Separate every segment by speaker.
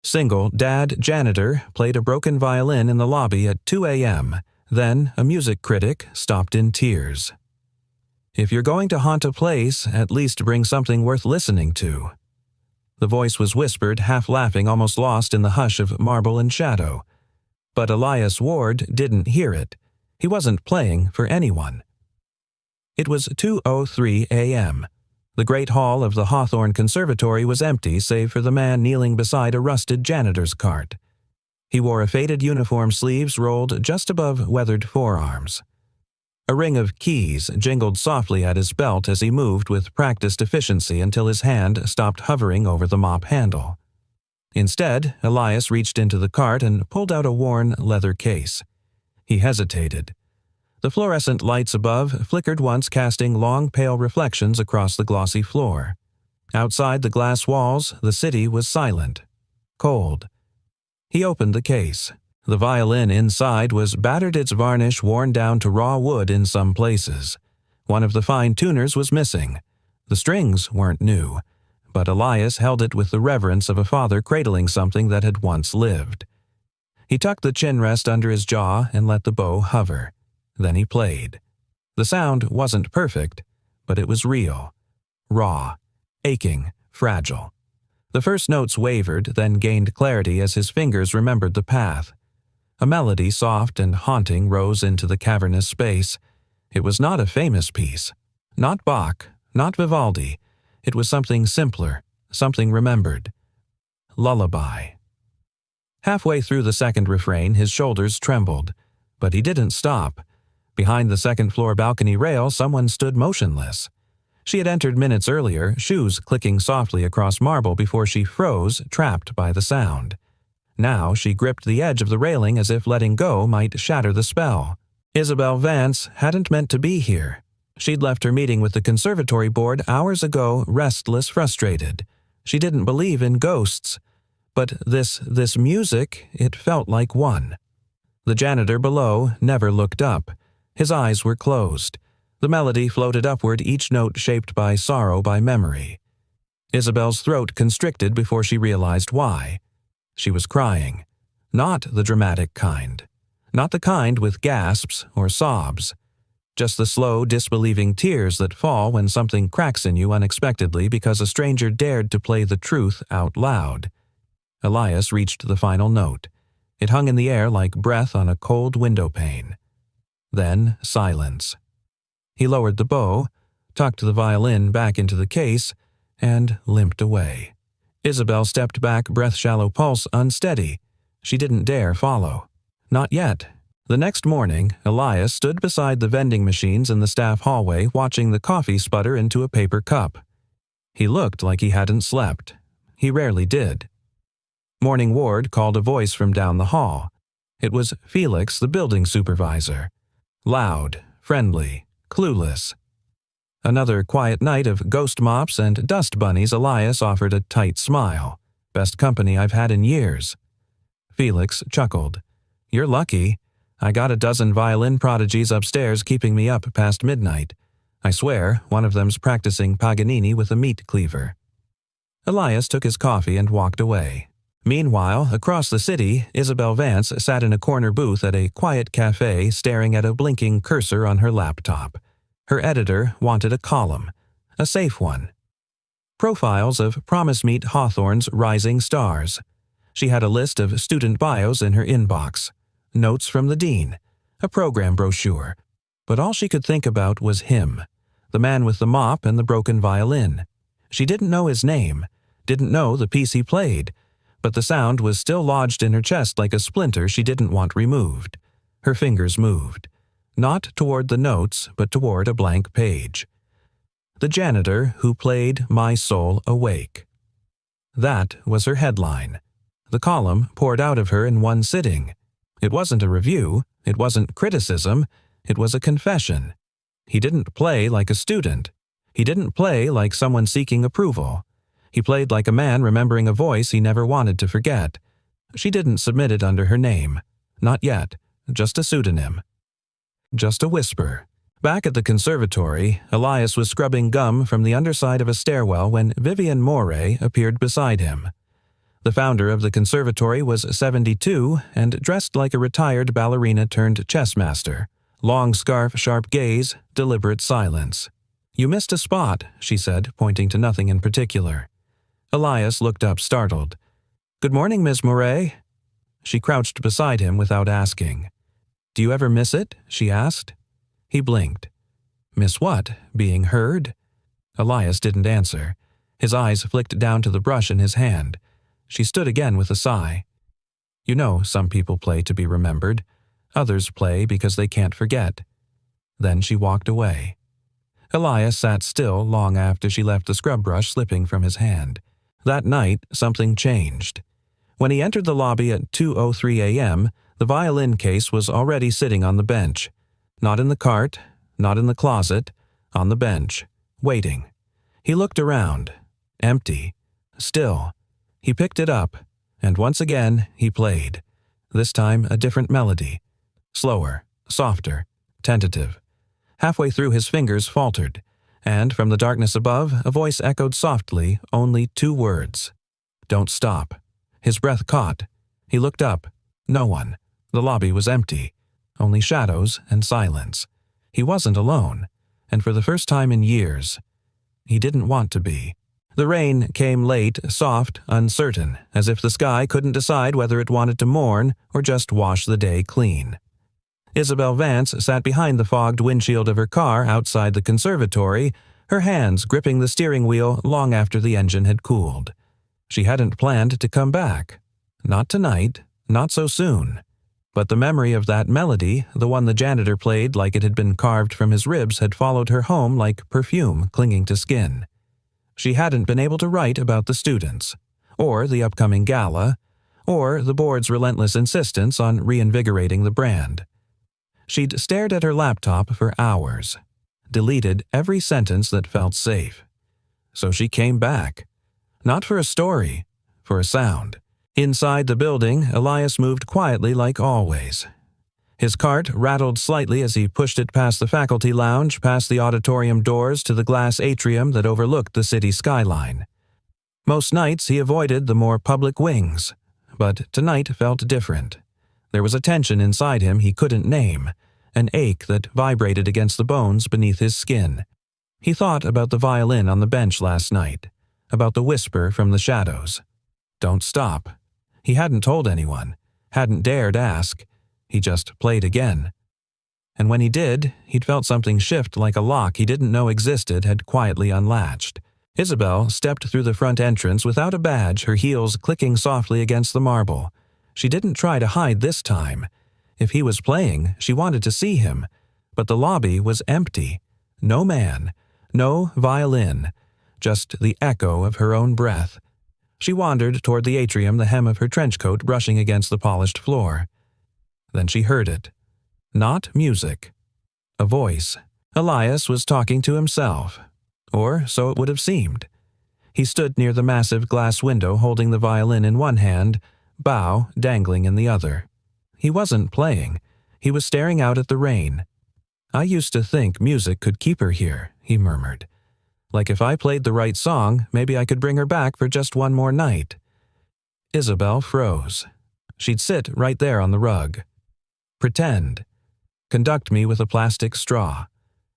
Speaker 1: Single dad Janitor played a broken violin in the lobby at 2 a.m. Then a music critic stopped in tears. If you're going to haunt a place, at least bring something worth listening to. The voice was whispered, half laughing, almost lost in the hush of marble and shadow. But Elias Ward didn't hear it. He wasn't playing for anyone. It was 2:03 a.m. The great hall of the Hawthorne Conservatory was empty save for the man kneeling beside a rusted janitor's cart. He wore a faded uniform, sleeves rolled just above weathered forearms. A ring of keys jingled softly at his belt as he moved with practiced efficiency until his hand stopped hovering over the mop handle. Instead, Elias reached into the cart and pulled out a worn leather case. He hesitated. The fluorescent lights above flickered once, casting long, pale reflections across the glossy floor. Outside the glass walls, the city was silent, cold. He opened the case. The violin inside was battered, its varnish worn down to raw wood in some places. One of the fine tuners was missing. The strings weren't new, but Elias held it with the reverence of a father cradling something that had once lived. He tucked the chin rest under his jaw and let the bow hover. Then he played. The sound wasn't perfect, but it was real, raw, aching, fragile. The first notes wavered, then gained clarity as his fingers remembered the path. A melody, soft and haunting, rose into the cavernous space. It was not a famous piece. Not Bach, not Vivaldi. It was something simpler, something remembered. Lullaby. Halfway through the second refrain, his shoulders trembled. But he didn't stop. Behind the second-floor balcony rail, someone stood motionless. She had entered minutes earlier, shoes clicking softly across marble before she froze, trapped by the sound. Now she gripped the edge of the railing as if letting go might shatter the spell. Isabel Vance hadn't meant to be here. She'd left her meeting with the conservatory board hours ago, restless, frustrated. She didn't believe in ghosts. But this music, it felt like one. The janitor below never looked up. His eyes were closed. The melody floated upward, each note shaped by sorrow, by memory. Isabel's throat constricted before she realized why. She was crying. Not the dramatic kind. Not the kind with gasps or sobs. Just the slow, disbelieving tears that fall when something cracks in you unexpectedly because a stranger dared to play the truth out loud. Elias reached the final note. It hung in the air like breath on a cold window pane. Then silence. He lowered the bow, tucked the violin back into the case, and limped away. Isabel stepped back, breath-shallow, pulse unsteady. She didn't dare follow. Not yet. The next morning, Elias stood beside the vending machines in the staff hallway, watching the coffee sputter into a paper cup. He looked like he hadn't slept. He rarely did. Morning Ward called a voice from down the hall. It was Felix, the building supervisor. Loud, friendly, clueless. Another quiet night of ghost mops and dust bunnies. Elias offered a tight smile. Best company I've had in years. Felix chuckled. You're lucky. I got a dozen violin prodigies upstairs keeping me up past midnight. I swear, one of them's practicing Paganini with a meat cleaver. Elias took his coffee and walked away. Meanwhile, across the city, Isabel Vance sat in a corner booth at a quiet cafe staring at a blinking cursor on her laptop. Her editor wanted a column, a safe one. Profiles of Promise Meet Hawthorne's rising stars. She had a list of student bios in her inbox, notes from the dean, a program brochure. But all she could think about was him, the man with the mop and the broken violin. She didn't know his name, didn't know the piece he played, but the sound was still lodged in her chest like a splinter she didn't want removed. Her fingers moved. Not toward the notes, but toward a blank page. The janitor who played My Soul Awake. That was her headline. The column poured out of her in one sitting. It wasn't a review, it wasn't criticism, it was a confession. He didn't play like a student. He didn't play like someone seeking approval. He played like a man remembering a voice he never wanted to forget. She didn't submit it under her name. Not yet. Just a pseudonym. Just a whisper. Back at the conservatory, Elias was scrubbing gum from the underside of a stairwell when Vivian Moray appeared beside him. The founder of the conservatory was 72 and dressed like a retired ballerina turned chess master. Long scarf, sharp gaze, deliberate silence. "You missed a spot," she said, pointing to nothing in particular. Elias looked up, startled. "Good morning, Miss Murray." She crouched beside him without asking. "Do you ever miss it?" she asked. He blinked. "Miss what? Being heard?" Elias didn't answer. His eyes flicked down to the brush in his hand. She stood again with a sigh. "You know, some people play to be remembered. Others play because they can't forget." Then she walked away. Elias sat still long after she left the scrub brush slipping from his hand. That night, something changed. When he entered the lobby at 2:03 a.m., the violin case was already sitting on the bench. Not in the cart, not in the closet, on the bench, waiting. He looked around. Empty. Still. He picked it up, and once again he played. This time a different melody. Slower, softer, tentative. Halfway through his fingers faltered, and from the darkness above a voice echoed softly only 2 words. "Don't stop." His breath caught. He looked up. No one. The lobby was empty. Only shadows and silence. He wasn't alone, and for the first time in years, he didn't want to be. The rain came late, soft, uncertain, as if the sky couldn't decide whether it wanted to mourn or just wash the day clean. Isabel Vance sat behind the fogged windshield of her car outside the conservatory, her hands gripping the steering wheel long after the engine had cooled. She hadn't planned to come back. Not tonight, not so soon. But the memory of that melody, the one the janitor played like it had been carved from his ribs, had followed her home like perfume clinging to skin. She hadn't been able to write about the students, or the upcoming gala, or the board's relentless insistence on reinvigorating the brand. She'd stared at her laptop for hours, deleted every sentence that felt safe. So she came back. Not for a story, for a sound. Inside the building, Elias moved quietly like always. His cart rattled slightly as he pushed it past the faculty lounge, past the auditorium doors to the glass atrium that overlooked the city skyline. Most nights he avoided the more public wings, but tonight felt different. There was a tension inside him he couldn't name, an ache that vibrated against the bones beneath his skin. He thought about the violin on the bench last night, about the whisper from the shadows. Don't stop. He hadn't told anyone, hadn't dared ask. He just played again. And when he did, he'd felt something shift like a lock he didn't know existed had quietly unlatched. Isabel stepped through the front entrance without a badge, her heels clicking softly against the marble. She didn't try to hide this time. If he was playing, she wanted to see him. But the lobby was empty. No man. No violin. Just the echo of her own breath. She wandered toward the atrium, the hem of her trench coat brushing against the polished floor. Then she heard it. Not music. A voice. Elias was talking to himself. Or so it would have seemed. He stood near the massive glass window holding the violin in one hand, bow dangling in the other. He wasn't playing. He was staring out at the rain. "I used to think music could keep her here," he murmured. "Like if I played the right song, maybe I could bring her back for just one more night." Isabel froze. She'd sit right there on the rug. Pretend. Conduct me with a plastic straw.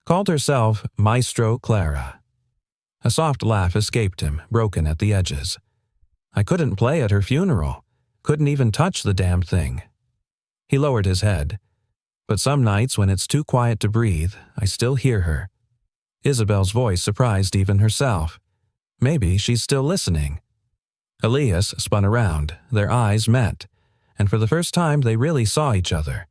Speaker 1: Called herself Maestro Clara. A soft laugh escaped him, broken at the edges. "I couldn't play at her funeral. Couldn't even touch the damn thing." He lowered his head. "But some nights when it's too quiet to breathe, I still hear her." Isabel's voice surprised even herself. Maybe she's still listening. Elias spun around. Their eyes met. And for the first time they really saw each other.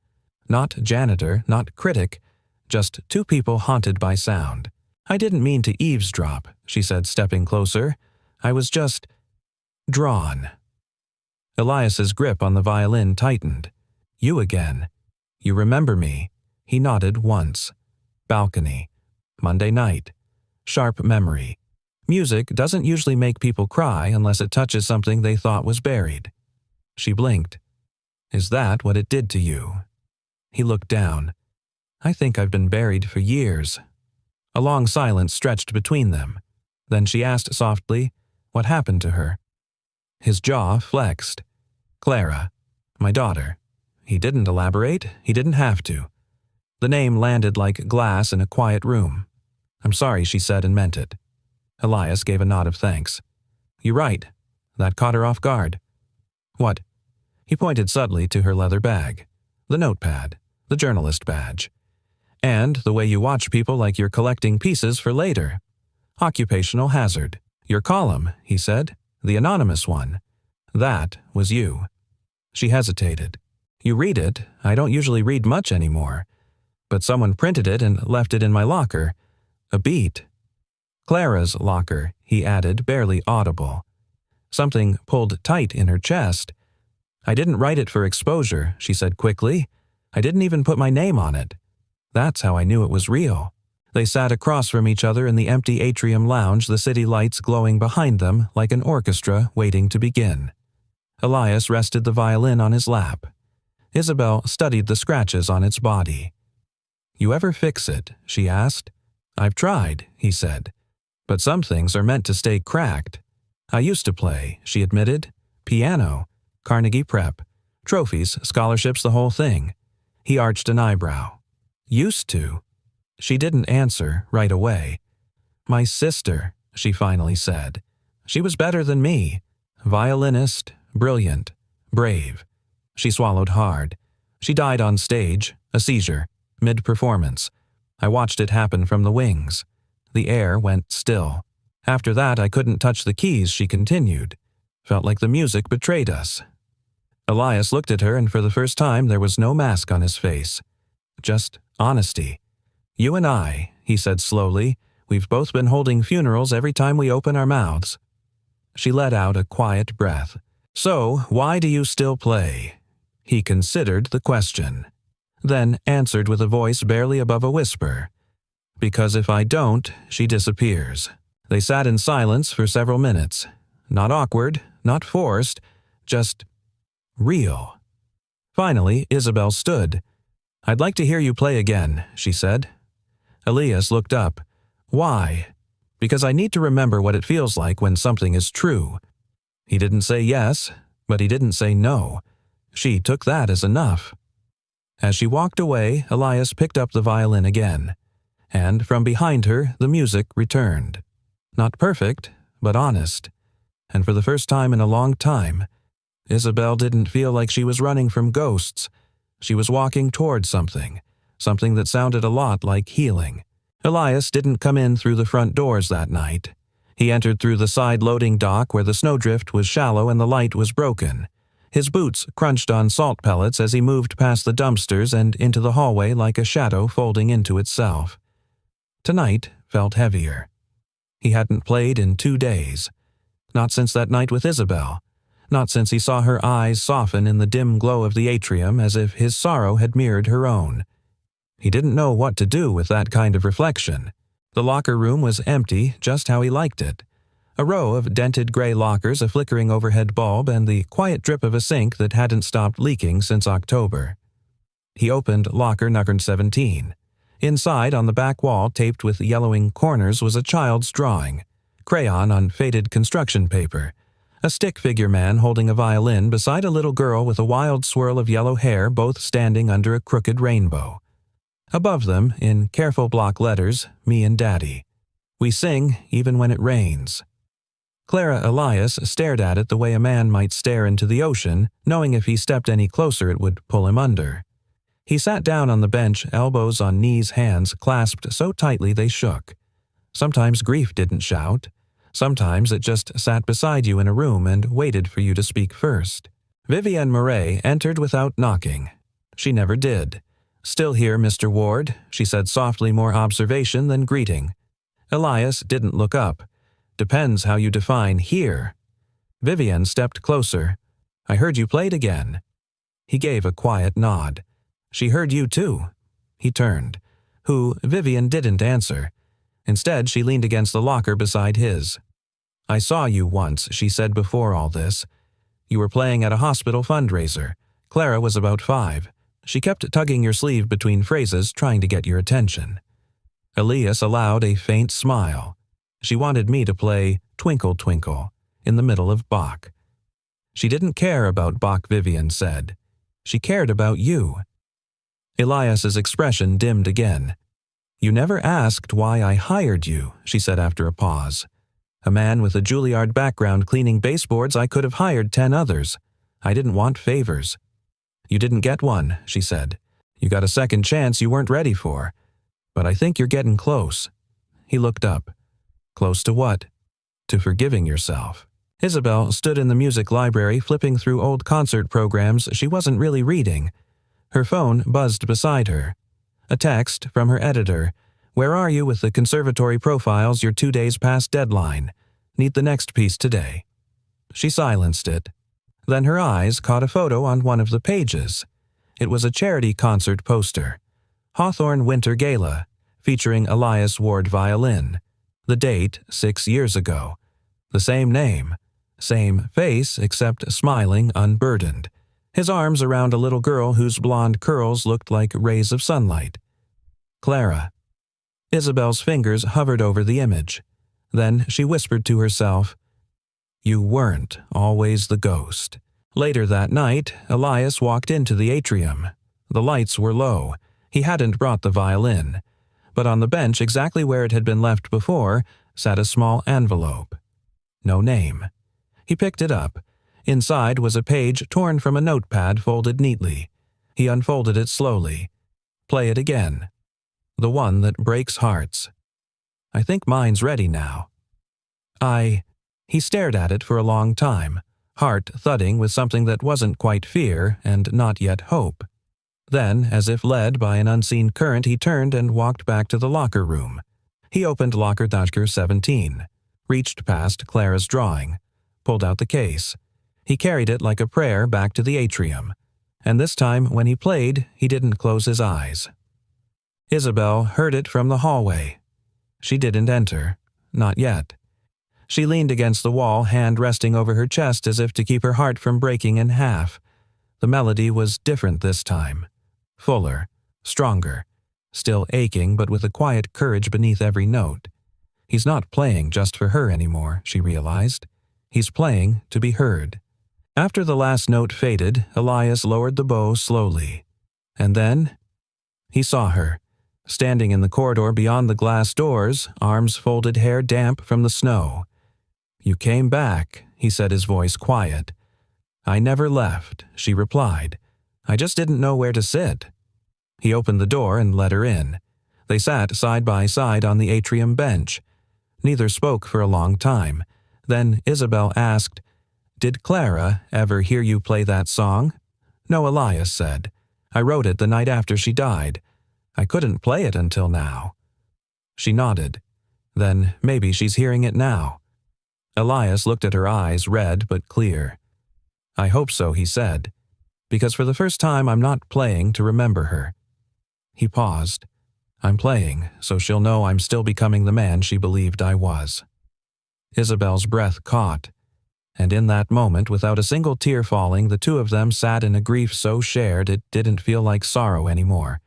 Speaker 1: Not Janitor, not Critic, just 2 people haunted by sound. "I didn't mean to eavesdrop," she said, stepping closer. "I was just drawn." Elias's grip on the violin tightened. "You again. You remember me." He nodded once. Balcony. Monday night. Sharp memory. Music doesn't usually make people cry unless it touches something they thought was buried. She blinked. "Is that what it did to you?" He looked down. "I think I've been buried for years." A long silence stretched between them. Then she asked softly, "What happened to her?" His jaw flexed. Clara. My daughter. He didn't elaborate. He didn't have to. The name landed like glass in a quiet room. I'm sorry, she said and meant it. Elias gave a nod of thanks. You're right. That caught her off guard. What? He pointed subtly to her leather bag. The notepad. The journalist badge. And the way you watch people like you're collecting pieces for later. Occupational hazard. Your column, he said. The anonymous one. That was you. She hesitated. You read it. I don't usually read much anymore. But someone printed it and left it in my locker. A beat. Clara's locker, he added, barely audible. Something pulled tight in her chest. I didn't write it for exposure, she said quickly. I didn't even put my name on it. That's how I knew it was real. They sat across from each other in the empty atrium lounge, the city lights glowing behind them like an orchestra waiting to begin. Elias rested the violin on his lap. Isabel studied the scratches on its body. You ever fix it? She asked. I've tried, he said. But some things are meant to stay cracked. I used to play, she admitted. Piano. Carnegie Prep. Trophies, scholarships, the whole thing. He arched an eyebrow. Used to. She didn't answer right away. My sister, she finally said. She was better than me. Violinist, brilliant, brave. She swallowed hard. She died on stage, a seizure, mid-performance. I watched it happen from the wings. The air went still. After that, I couldn't touch the keys, she continued. Felt like the music betrayed us. Elias looked at her, and for the first time there was no mask on his face. Just honesty. You and I, he said slowly, we've both been holding funerals every time we open our mouths. She let out a quiet breath. So, why do you still play? He considered the question. Then answered with a voice barely above a whisper. Because if I don't, she disappears. They sat in silence for several minutes. Not awkward, not forced, just real. Finally, Isabel stood. I'd like to hear you play again, she said. Elias looked up. Why? Because I need to remember what it feels like when something is true. He didn't say yes, but he didn't say no. She took that as enough. As she walked away, Elias picked up the violin again. And from behind her, the music returned. Not perfect, but honest. And for the first time in a long time, Isabel didn't feel like she was running from ghosts. She was walking toward something that sounded a lot like healing. Elias didn't come in through the front doors that night. He entered through the side loading dock where the snowdrift was shallow and the light was broken. His boots crunched on salt pellets as he moved past the dumpsters and into the hallway like a shadow folding into itself. Tonight felt heavier. He hadn't played in 2 days. Not since that night with Isabel. Not since he saw her eyes soften in the dim glow of the atrium as if his sorrow had mirrored her own. He didn't know what to do with that kind of reflection. The locker room was empty, just how he liked it. A row of dented gray lockers, a flickering overhead bulb, and the quiet drip of a sink that hadn't stopped leaking since October. He opened locker number 17. Inside, on the back wall, taped with yellowing corners, was a child's drawing. Crayon on faded construction paper. A stick figure man holding a violin beside a little girl with a wild swirl of yellow hair, both standing under a crooked rainbow. Above them, in careful block letters, me and Daddy. We sing even when it rains. Clara Elias stared at it the way a man might stare into the ocean, knowing if he stepped any closer it would pull him under. He sat down on the bench, elbows on knees, hands clasped so tightly they shook. Sometimes grief didn't shout. Sometimes it just sat beside you in a room and waited for you to speak first. Vivienne Murray entered without knocking. She never did. Still here, Mr. Ward, she said softly, more observation than greeting. Elias didn't look up. Depends how you define here. Vivienne stepped closer. I heard you played again. He gave a quiet nod. She heard you too. He turned. Who, Vivienne didn't answer. Instead, she leaned against the locker beside his. I saw you once, she said before all this. You were playing at a hospital fundraiser. Clara was about 5. She kept tugging your sleeve between phrases, trying to get your attention. Elias allowed a faint smile. She wanted me to play Twinkle, Twinkle in the middle of Bach. She didn't care about Bach, Vivian said. She cared about you. Elias's expression dimmed again. You never asked why I hired you, she said after a pause. A man with a Juilliard background cleaning baseboards, I could have hired 10 others. I didn't want favors. You didn't get one, she said. You got a second chance you weren't ready for. But I think you're getting close. He looked up. Close to what? To forgiving yourself. Isabel stood in the music library flipping through old concert programs she wasn't really reading. Her phone buzzed beside her. A text from her editor. Where are you with the conservatory profiles? You're 2 days past deadline. Need the next piece today. She silenced it. Then her eyes caught a photo on one of the pages. It was a charity concert poster. Hawthorne Winter Gala, featuring Elias Ward Violin. The date, 6 years ago. The same name. Same face, except smiling, unburdened. His arms around a little girl whose blonde curls looked like rays of sunlight. Clara. Isabel's fingers hovered over the image. Then she whispered to herself, You weren't always the ghost. Later that night, Elias walked into the atrium. The lights were low. He hadn't brought the violin. But on the bench, exactly where it had been left before, sat a small envelope. No name. He picked it up. Inside was a page torn from a notepad folded neatly. He unfolded it slowly. Play it again. The one that breaks hearts. I think mine's ready now. He stared at it for a long time, heart thudding with something that wasn't quite fear and not yet hope. Then, as if led by an unseen current, he turned and walked back to the locker room. He opened locker 17, reached past Clara's drawing, pulled out the case. He carried it like a prayer back to the atrium. And this time, when he played, he didn't close his eyes. Isabel heard it from the hallway. She didn't enter. Not yet. She leaned against the wall, hand resting over her chest as if to keep her heart from breaking in half. The melody was different this time. Fuller, stronger, still aching but with a quiet courage beneath every note. He's not playing just for her anymore, she realized. He's playing to be heard. After the last note faded, Elias lowered the bow slowly. And then he saw her, standing in the corridor beyond the glass doors, arms folded, hair damp from the snow. You came back, he said, his voice quiet. I never left, she replied. I just didn't know where to sit. He opened the door and let her in. They sat side by side on the atrium bench. Neither spoke for a long time. Then Isabel asked, Did Clara ever hear you play that song? No, Elias said. I wrote it the night after she died. I couldn't play it until now. She nodded. Then maybe she's hearing it now. Elias looked at her eyes, red but clear. I hope so, he said, because for the first time I'm not playing to remember her. He paused. I'm playing, so she'll know I'm still becoming the man she believed I was. Isabel's breath caught, and in that moment, without a single tear falling, the two of them sat in a grief so shared it didn't feel like sorrow anymore.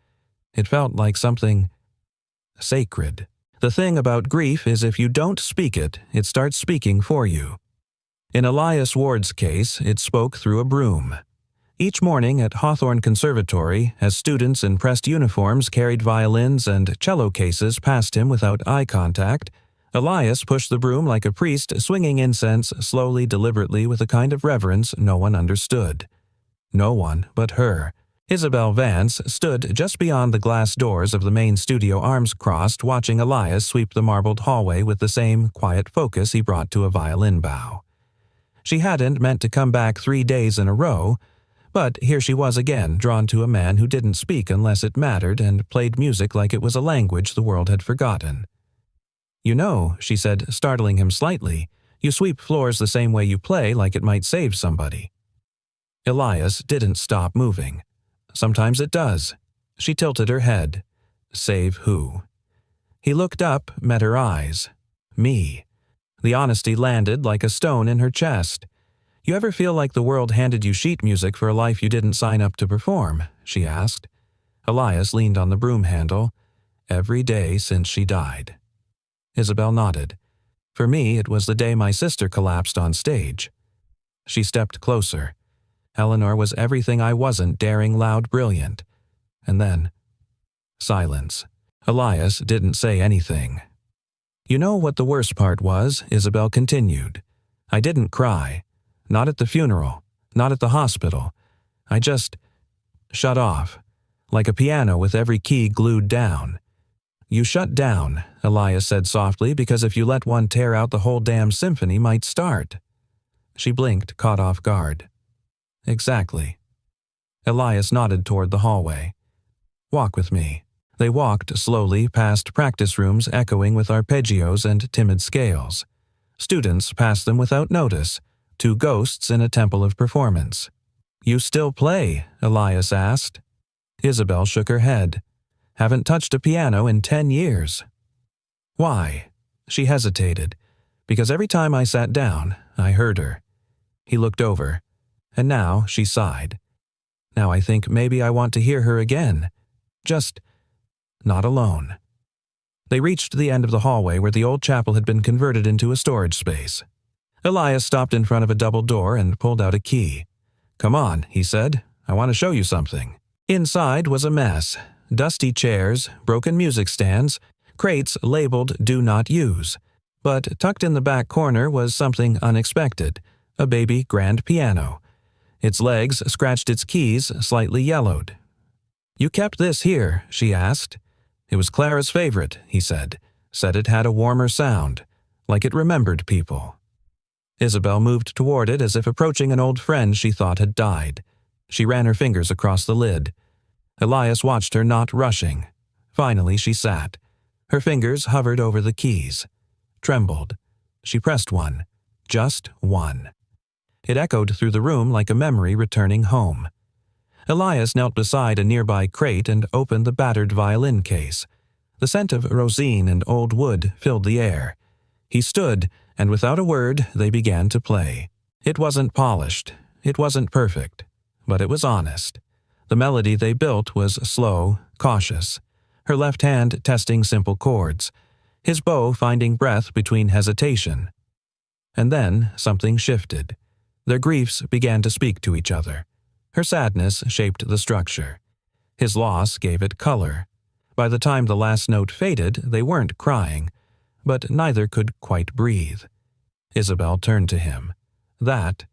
Speaker 1: It felt like something sacred. The thing about grief is if you don't speak it, it starts speaking for you. In Elias Ward's case, it spoke through a broom. Each morning at Hawthorne Conservatory, as students in pressed uniforms carried violins and cello cases past him without eye contact, Elias pushed the broom like a priest swinging incense slowly, deliberately, with a kind of reverence no one understood. No one but her. Isabel Vance stood just beyond the glass doors of the main studio, arms crossed, watching Elias sweep the marbled hallway with the same quiet focus he brought to a violin bow. She hadn't meant to come back 3 days in a row, but here she was again, drawn to a man who didn't speak unless it mattered and played music like it was a language the world had forgotten. You know, she said, startling him slightly, you sweep floors the same way you play, like it might save somebody. Elias didn't stop moving. Sometimes it does. She tilted her head. Save who? He looked up, met her eyes. Me. The honesty landed like a stone in her chest. You ever feel like the world handed you sheet music for a life you didn't sign up to perform? She asked. Elias leaned on the broom handle. Every day since she died. Isabel nodded. For me, it was the day my sister collapsed on stage. She stepped closer. Eleanor was everything I wasn't: daring, loud, brilliant. And then, silence. Elias didn't say anything. You know what the worst part was? Isabel continued. I didn't cry. Not at the funeral. Not at the hospital. I just shut off, like a piano with every key glued down. You shut down, Elias said softly, because if you let one tear out, the whole damn symphony might start. She blinked, caught off guard. Exactly. Elias nodded toward the hallway. Walk with me. They walked slowly past practice rooms echoing with arpeggios and timid scales. Students passed them without notice, two ghosts in a temple of performance. You still play? Elias asked. Isabel shook her head. Haven't touched a piano in 10 years. Why? She hesitated. Because every time I sat down, I heard her. He looked over, and now she sighed. Now I think maybe I want to hear her again. Just not alone. They reached the end of the hallway where the old chapel had been converted into a storage space. Elias stopped in front of a double door and pulled out a key. Come on, he said. I want to show you something. Inside was a mess. Dusty chairs, broken music stands, crates labeled "Do Not Use." But tucked in the back corner was something unexpected, a baby grand piano. Its legs scratched its keys, slightly yellowed. You kept this here? She asked. It was Clara's favorite, he said. Said it had a warmer sound, like it remembered people. Isabel moved toward it as if approaching an old friend she thought had died. She ran her fingers across the lid. Elias watched her, not rushing. Finally she sat. Her fingers hovered over the keys. Trembled. She pressed one. Just one. It echoed through the room like a memory returning home. Elias knelt beside a nearby crate and opened the battered violin case. The scent of rosine and old wood filled the air. He stood, and without a word they began to play. It wasn't polished. It wasn't perfect. But it was honest. The melody they built was slow, cautious. Her left hand testing simple chords. His bow finding breath between hesitation. And then something shifted. Their griefs began to speak to each other. Her sadness shaped the structure. His loss gave it color. By the time the last note faded, they weren't crying, but neither could quite breathe. Isabel turned to him. That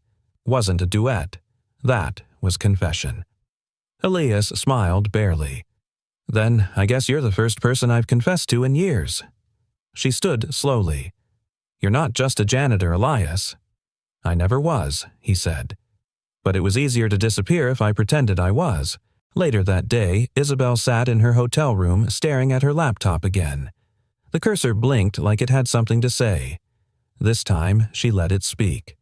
Speaker 1: wasn't a duet. That was confession. Elias smiled barely. Then I guess you're the first person I've confessed to in years. She stood slowly. You're not just a janitor, Elias. I never was, he said. But it was easier to disappear if I pretended I was. Later that day, Isabel sat in her hotel room staring at her laptop again. The cursor blinked like it had something to say. This time, she let it speak.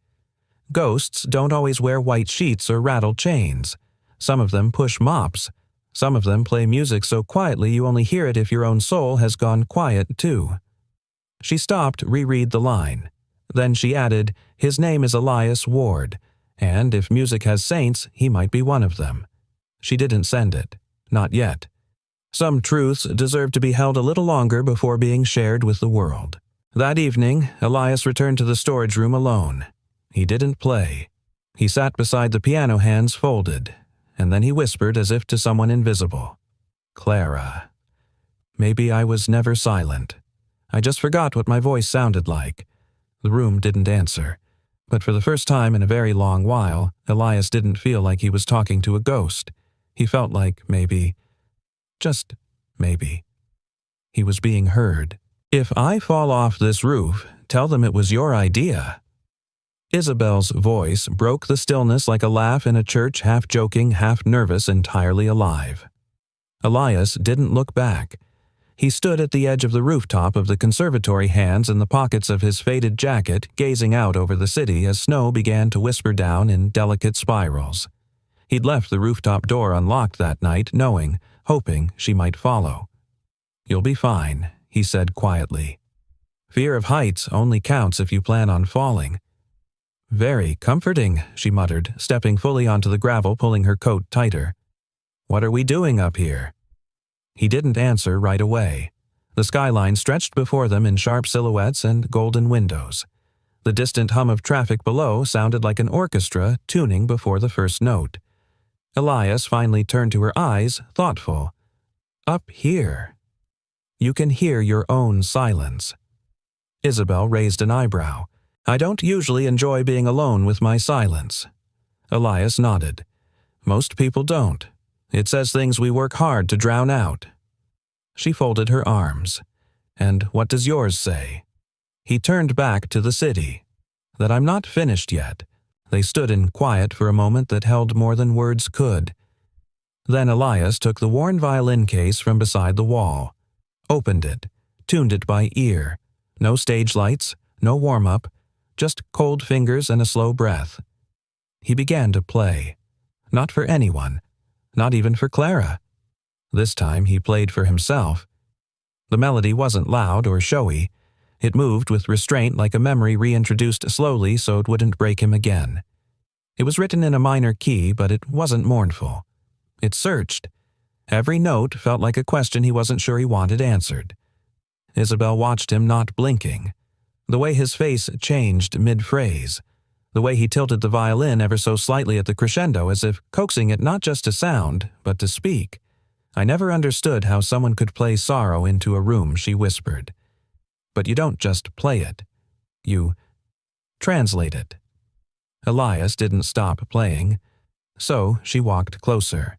Speaker 1: Ghosts don't always wear white sheets or rattle chains. Some of them push mops. Some of them play music so quietly you only hear it if your own soul has gone quiet too. She stopped, reread the line. Then she added, his name is Elias Ward, and if music has saints, he might be one of them. She didn't send it. Not yet. Some truths deserve to be held a little longer before being shared with the world. That evening, Elias returned to the storage room alone. He didn't play. He sat beside the piano, hands folded, and then he whispered as if to someone invisible. Clara. Maybe I was never silent. I just forgot what my voice sounded like. The room didn't answer. But for the first time in a very long while, Elias didn't feel like he was talking to a ghost. He felt like maybe, just maybe, he was being heard. If I fall off this roof, tell them it was your idea. Isabel's voice broke the stillness like a laugh in a church, half joking, half nervous, entirely alive. Elias didn't look back. He stood at the edge of the rooftop of the conservatory, hands in the pockets of his faded jacket, gazing out over the city as snow began to whisper down in delicate spirals. He'd left the rooftop door unlocked that night, knowing, hoping she might follow. You'll be fine, he said quietly. Fear of heights only counts if you plan on falling. Very comforting, she muttered, stepping fully onto the gravel, pulling her coat tighter. What are we doing up here? He didn't answer right away. The skyline stretched before them in sharp silhouettes and golden windows. The distant hum of traffic below sounded like an orchestra tuning before the first note. Elias finally turned to her eyes, thoughtful. Up here. You can hear your own silence. Isabel raised an eyebrow. I don't usually enjoy being alone with my silence. Elias nodded. Most people don't. It says things we work hard to drown out. She folded her arms. And what does yours say? He turned back to the city. That I'm not finished yet. They stood in quiet for a moment that held more than words could. Then Elias took the worn violin case from beside the wall, opened it, tuned it by ear. No stage lights, no warm-up, just cold fingers and a slow breath. He began to play. Not for anyone, not even for Clara. This time he played for himself. The melody wasn't loud or showy. It moved with restraint like a memory reintroduced slowly so it wouldn't break him again. It was written in a minor key, but it wasn't mournful. It searched. Every note felt like a question he wasn't sure he wanted answered. Isabel watched him, not blinking. The way his face changed mid-phrase. The way he tilted the violin ever so slightly at the crescendo as if coaxing it not just to sound, but to speak. I never understood how someone could play sorrow into a room, she whispered. But you don't just play it. You translate it. Elias didn't stop playing, so she walked closer.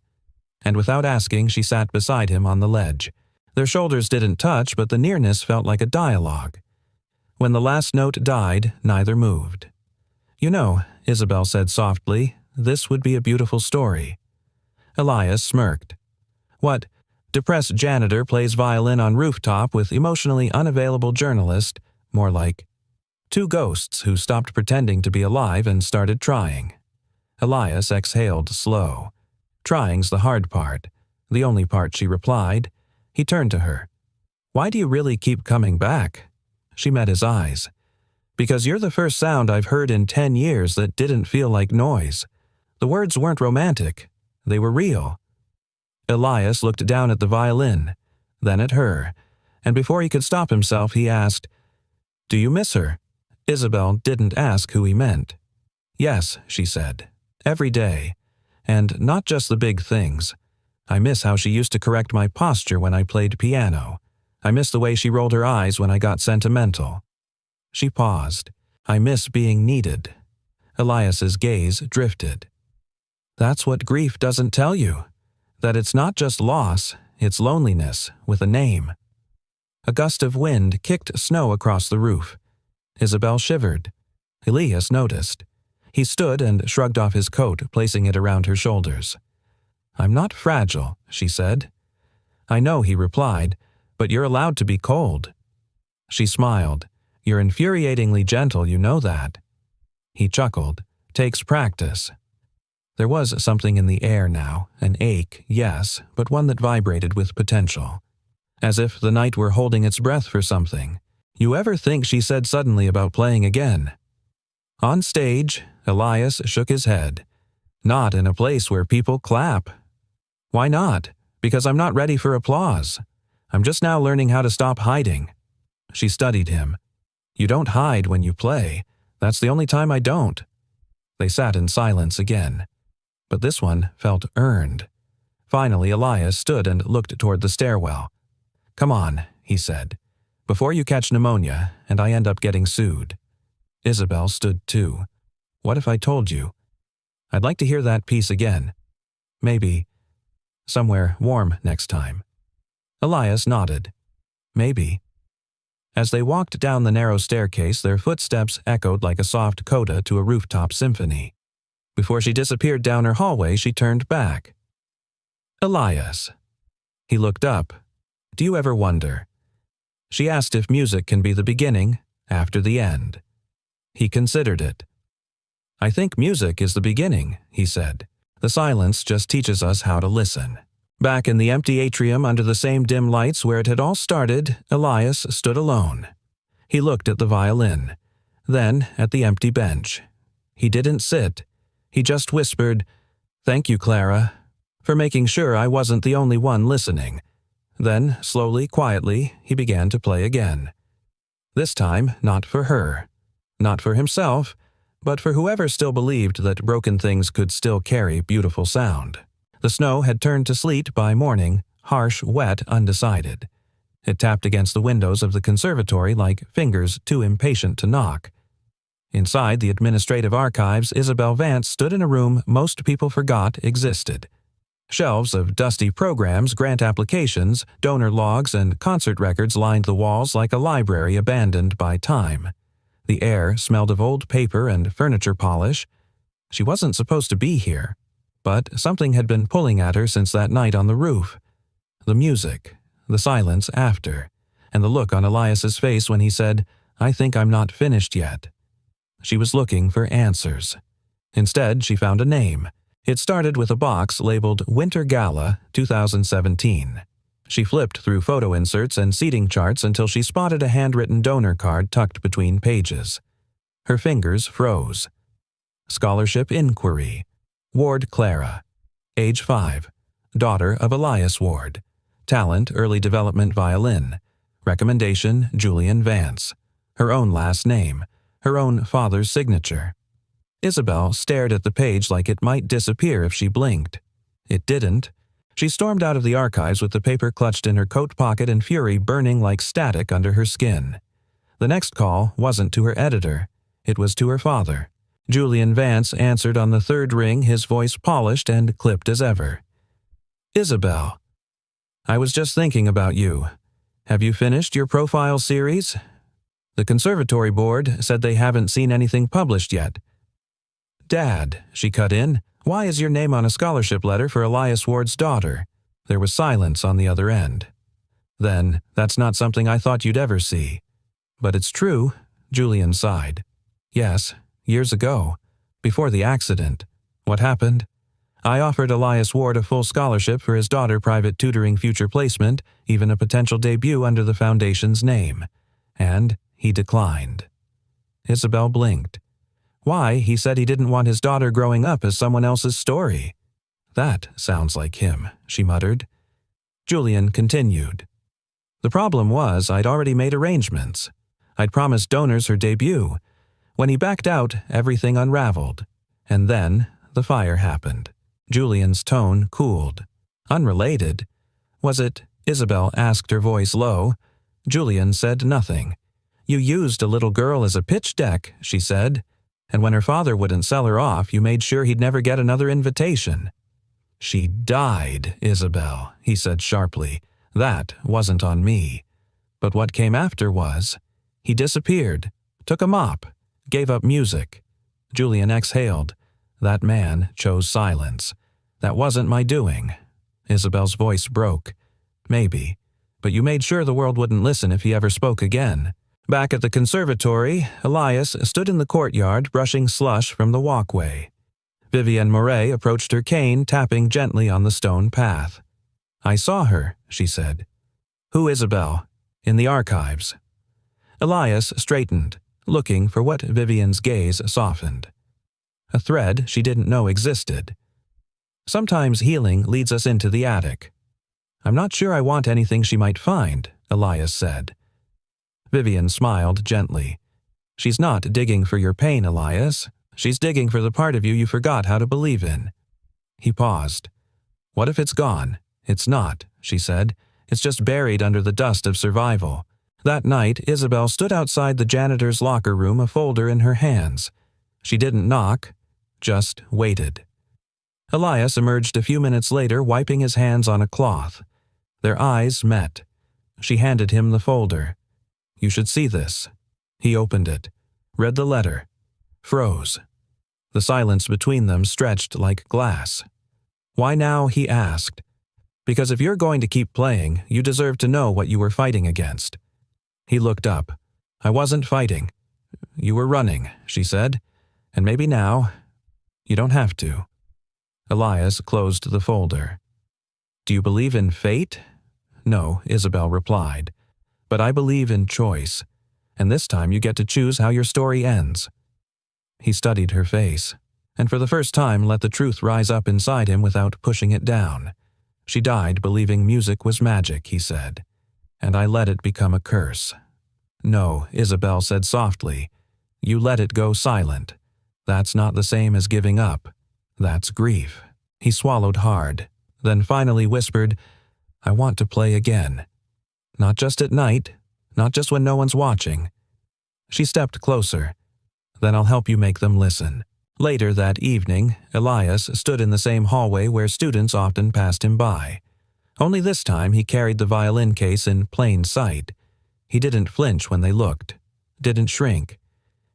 Speaker 1: And without asking, she sat beside him on the ledge. Their shoulders didn't touch, but the nearness felt like a dialogue. When the last note died, neither moved. You know, Isabel said softly, this would be a beautiful story. Elias smirked. What? Depressed janitor plays violin on rooftop with emotionally unavailable journalist, more like two ghosts who stopped pretending to be alive and started trying. Elias exhaled slow. Trying's the hard part, the only part, she replied. He turned to her. Why do you really keep coming back? She met his eyes. Because you're the first sound I've heard in 10 years that didn't feel like noise. The words weren't romantic. They were real. Elias looked down at the violin, then at her, and before he could stop himself, he asked, Do you miss her? Isabel didn't ask who he meant. Yes, she said, every day. And not just the big things. I miss how she used to correct my posture when I played piano. I miss the way she rolled her eyes when I got sentimental. She paused. I miss being needed. Elias's gaze drifted. That's what grief doesn't tell you. That it's not just loss, it's loneliness with a name. A gust of wind kicked snow across the roof. Isabel shivered. Elias noticed. He stood and shrugged off his coat, placing it around her shoulders. I'm not fragile, she said. I know, he replied, but you're allowed to be cold. She smiled. You're infuriatingly gentle, you know that. He chuckled. Takes practice. There was something in the air now, an ache, yes, but one that vibrated with potential. As if the night were holding its breath for something. You ever think, she said suddenly, about playing again? On stage, Elias shook his head. Not in a place where people clap. Why not? Because I'm not ready for applause. I'm just now learning how to stop hiding. She studied him. You don't hide when you play. That's the only time I don't. They sat in silence again. But this one felt earned. Finally, Elias stood and looked toward the stairwell. Come on, he said, before you catch pneumonia and I end up getting sued. Isabel stood too. What if I told you? I'd like to hear that piece again. Maybe somewhere warm next time. Elias nodded. Maybe. As they walked down the narrow staircase, their footsteps echoed like a soft coda to a rooftop symphony. Before she disappeared down her hallway, she turned back. Elias. He looked up. Do you ever wonder? She asked if music can be the beginning after the end. He considered it. I think music is the beginning, he said. The silence just teaches us how to listen. Back in the empty atrium under the same dim lights where it had all started, Elias stood alone. He looked at the violin, then at the empty bench. He didn't sit. He just whispered, Thank you, Clara, for making sure I wasn't the only one listening. Then, slowly, quietly, he began to play again. This time, not for her. Not for himself, but for whoever still believed that broken things could still carry beautiful sound. The snow had turned to sleet by morning, harsh, wet, undecided. It tapped against the windows of the conservatory like fingers too impatient to knock. Inside the administrative archives, Isabel Vance stood in a room most people forgot existed. Shelves of dusty programs, grant applications, donor logs, and concert records lined the walls like a library abandoned by time. The air smelled of old paper and furniture polish. She wasn't supposed to be here, but something had been pulling at her since that night on the roof. The music, the silence after, and the look on Elias's face when he said, "I think I'm not finished yet." She was looking for answers. Instead, she found a name. It started with a box labeled Winter Gala 2017. She flipped through photo inserts and seating charts until she spotted a handwritten donor card tucked between pages. Her fingers froze. Scholarship Inquiry. Ward Clara. Age 5. Daughter of Elias Ward. Talent Early Development Violin. Recommendation Julian Vance. Her own last name. Her own father's signature. Isabel stared at the page like it might disappear if she blinked. It didn't. She stormed out of the archives with the paper clutched in her coat pocket and fury burning like static under her skin. The next call wasn't to her editor. It was to her father. Julian Vance answered on the third ring, his voice polished and clipped as ever. "Isabel, I was just thinking about you. Have you finished your profile series? The conservatory board said they haven't seen anything published yet." "Dad," she cut in, "why is your name on a scholarship letter for Elias Ward's daughter?" There was silence on the other end. "Then, that's not something I thought you'd ever see." "But it's true," Julian sighed. "Yes, years ago, before the accident. What happened? I offered Elias Ward a full scholarship for his daughter, private tutoring, future placement, even a potential debut under the foundation's name. And he declined." Isabel blinked. "Why? He said he didn't want his daughter growing up as someone else's story." "That sounds like him," she muttered. Julian continued. "The problem was I'd already made arrangements. I'd promised donors her debut. When he backed out, everything unraveled. And then the fire happened." Julian's tone cooled. "Unrelated? Was it?" Isabel asked, her voice low. Julian said nothing. "You used a little girl as a pitch deck," she said. "And when her father wouldn't sell her off, you made sure he'd never get another invitation." "She died, Isabel," he said sharply. "That wasn't on me. But what came after was, he disappeared, took a mop, gave up music." Julian exhaled. "That man chose silence. That wasn't my doing." Isabel's voice broke. "Maybe, but you made sure the world wouldn't listen if he ever spoke again." Back at the conservatory, Elias stood in the courtyard brushing slush from the walkway. Vivienne Moret approached her cane, tapping gently on the stone path. "I saw her," she said. "Who, Isabel?" "In the archives." Elias straightened, looking for what Vivienne's gaze softened. A thread she didn't know existed. "Sometimes healing leads us into the attic." "I'm not sure I want anything she might find," Elias said. Vivienne smiled gently. "She's not digging for your pain, Elias. She's digging for the part of you you forgot how to believe in." He paused. "What if it's gone?" "It's not," she said. "It's just buried under the dust of survival." That night, Isabel stood outside the janitor's locker room, a folder in her hands. She didn't knock, just waited. Elias emerged a few minutes later, wiping his hands on a cloth. Their eyes met. She handed him the folder. "You should see this." He opened it, read the letter, froze. The silence between them stretched like glass. "Why now?" he asked. "Because if you're going to keep playing, you deserve to know what you were fighting against." He looked up. "I wasn't fighting. You were running," she said. "And maybe now, you don't have to." Elias closed the folder. "Do you believe in fate?" "No," Isabel replied. "But I believe in choice. And this time you get to choose how your story ends." He studied her face, and for the first time let the truth rise up inside him without pushing it down. "She died believing music was magic," he said. "And I let it become a curse." "No," Isabel said softly. You let it go silent. That's not the same as giving up. That's grief. He swallowed hard, then finally whispered, I want to play again. Not just at night, not just when no one's watching. She stepped closer. Then I'll help you make them listen. Later that evening, Elias stood in the same hallway where students often passed him by. Only this time he carried the violin case in plain sight. He didn't flinch when they looked, didn't shrink.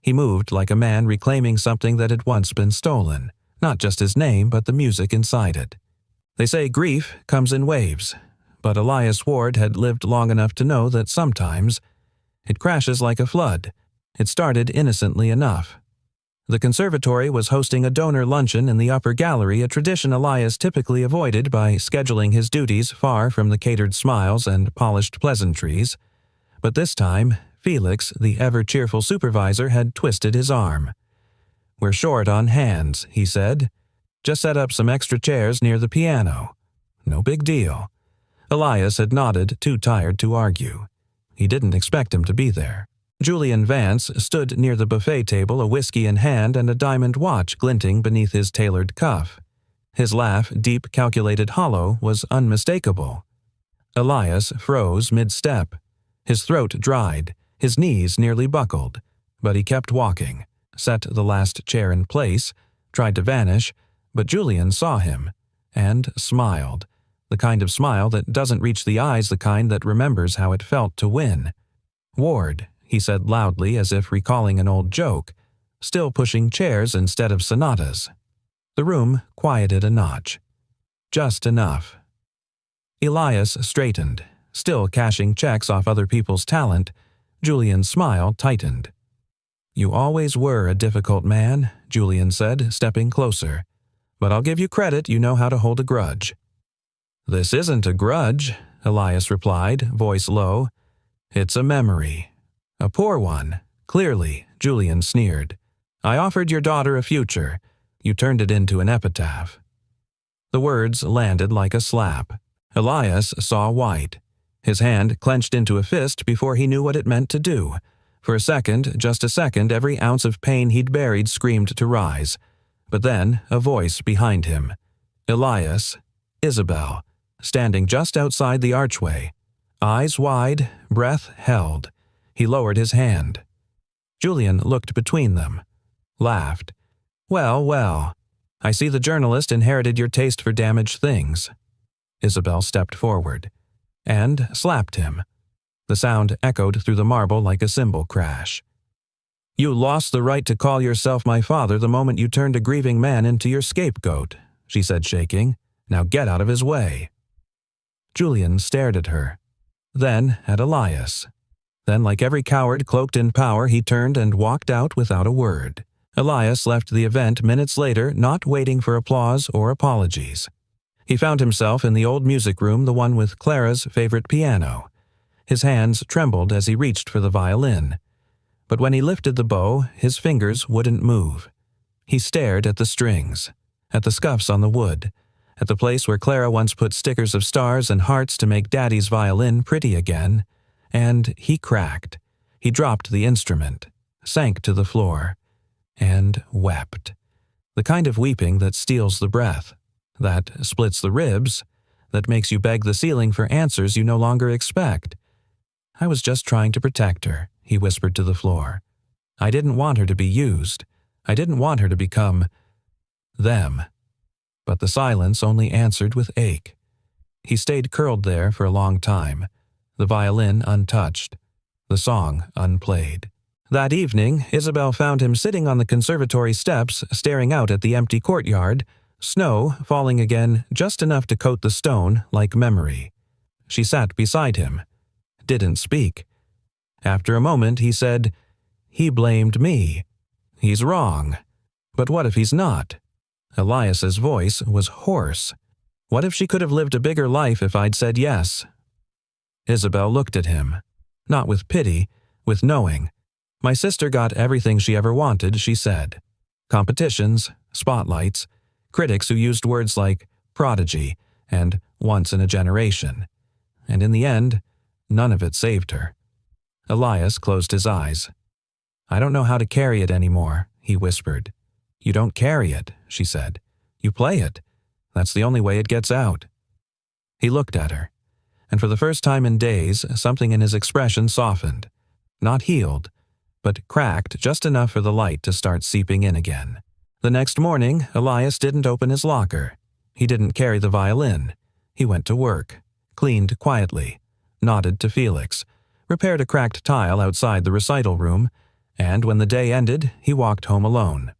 Speaker 1: He moved like a man reclaiming something that had once been stolen, not just his name but the music inside it. They say grief comes in waves, but Elias Ward had lived long enough to know that sometimes it crashes like a flood. It started innocently enough. The conservatory was hosting a donor luncheon in the upper gallery, a tradition Elias typically avoided by scheduling his duties far from the catered smiles and polished pleasantries. But this time, Felix, the ever-cheerful supervisor, had twisted his arm. We're short on hands, he said. Just set up some extra chairs near the piano. No big deal. Elias had nodded, too tired to argue. He didn't expect him to be there. Julian Vance stood near the buffet table, a whiskey in hand and a diamond watch glinting beneath his tailored cuff. His laugh, deep, calculated hollow, was unmistakable. Elias froze mid-step. His throat dried, his knees nearly buckled, but he kept walking, set the last chair in place, tried to vanish, but Julian saw him, and smiled, the kind of smile that doesn't reach the eyes, the kind that remembers how it felt to win. Ward, he said loudly as if recalling an old joke, still pushing chairs instead of sonatas. The room quieted a notch. Just enough. Elias straightened, still cashing checks off other people's talent. Julian's smile tightened. You always were a difficult man, Julian said, stepping closer. But I'll give you credit, you know how to hold a grudge. This isn't a grudge, Elias replied, voice low. It's a memory. A poor one, clearly, Julian sneered. I offered your daughter a future. You turned it into an epitaph. The words landed like a slap. Elias saw white. His hand clenched into a fist before he knew what it meant to do. For a second, just a second, every ounce of pain he'd buried screamed to rise. But then, a voice behind him. Elias, Isabel, standing just outside the archway. Eyes wide, breath held. He lowered his hand. Julian looked between them, laughed. Well, well, I see the journalist inherited your taste for damaged things. Isabel stepped forward and slapped him. The sound echoed through the marble like a cymbal crash. You lost the right to call yourself my father the moment you turned a grieving man into your scapegoat, she said, shaking. Now get out of his way. Julian stared at her, then at Elias. Then, like every coward cloaked in power, he turned and walked out without a word. Elias left the event minutes later, not waiting for applause or apologies. He found himself in the old music room, the one with Clara's favorite piano. His hands trembled as he reached for the violin. But when he lifted the bow, his fingers wouldn't move. He stared at the strings, at the scuffs on the wood, at the place where Clara once put stickers of stars and hearts to make Daddy's violin pretty again. And he cracked. He dropped the instrument, sank to the floor, and wept. The kind of weeping that steals the breath, that splits the ribs, that makes you beg the ceiling for answers you no longer expect. I was just trying to protect her, he whispered to the floor. I didn't want her to be used. I didn't want her to become them. But the silence only answered with ache. He stayed curled there for a long time, the violin untouched, the song unplayed. That evening, Isabel found him sitting on the conservatory steps, staring out at the empty courtyard, snow falling again just enough to coat the stone like memory. She sat beside him, didn't speak. After a moment, he said, He blamed me. He's wrong. But what if he's not? Elias's voice was hoarse. What if she could have lived a bigger life if I'd said yes? Isabel looked at him, not with pity, with knowing. My sister got everything she ever wanted, she said. Competitions, spotlights, critics who used words like prodigy and once in a generation. And in the end, none of it saved her. Elias closed his eyes. "I don't know how to carry it anymore," he whispered. "You don't carry it," she said. "You play it. That's the only way it gets out." He looked at her, and for the first time in days, something in his expression softened. Not healed, but cracked just enough for the light to start seeping in again. The next morning, Elias didn't open his locker. He didn't carry the violin. He went to work, cleaned quietly, nodded to Felix, repaired a cracked tile outside the recital room, and when the day ended, he walked home alone.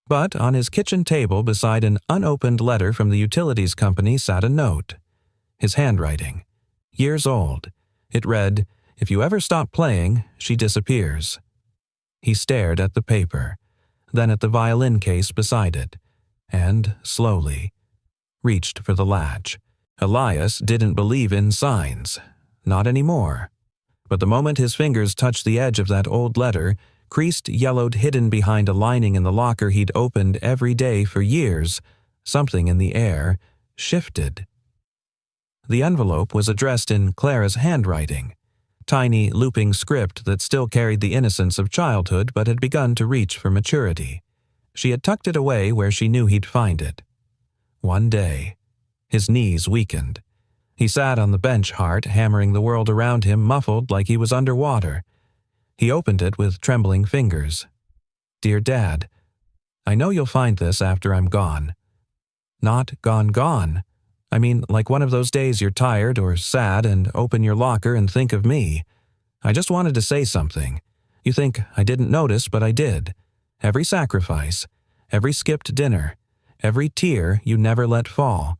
Speaker 1: But on his kitchen table beside an unopened letter from the utilities company sat a note. His handwriting. Years old. It read, "If you ever stop playing, she disappears." He stared at the paper, then at the violin case beside it, and, slowly, reached for the latch. Elias didn't believe in signs. Not anymore. But the moment his fingers touched the edge of that old letter, creased yellowed hidden behind a lining in the locker he'd opened every day for years, something in the air shifted. The envelope was addressed in Clara's handwriting, tiny looping script that still carried the innocence of childhood but had begun to reach for maturity. She had tucked it away where she knew he'd find it. One day, his knees weakened. He sat on the bench, heart hammering the world around him, muffled like he was underwater. He opened it with trembling fingers. "Dear Dad, I know you'll find this after I'm gone." Not gone. I mean, like one of those days you're tired or sad and open your locker and think of me. I just wanted to say something. You think I didn't notice, but I did. Every sacrifice, every skipped dinner, every tear you never let fall.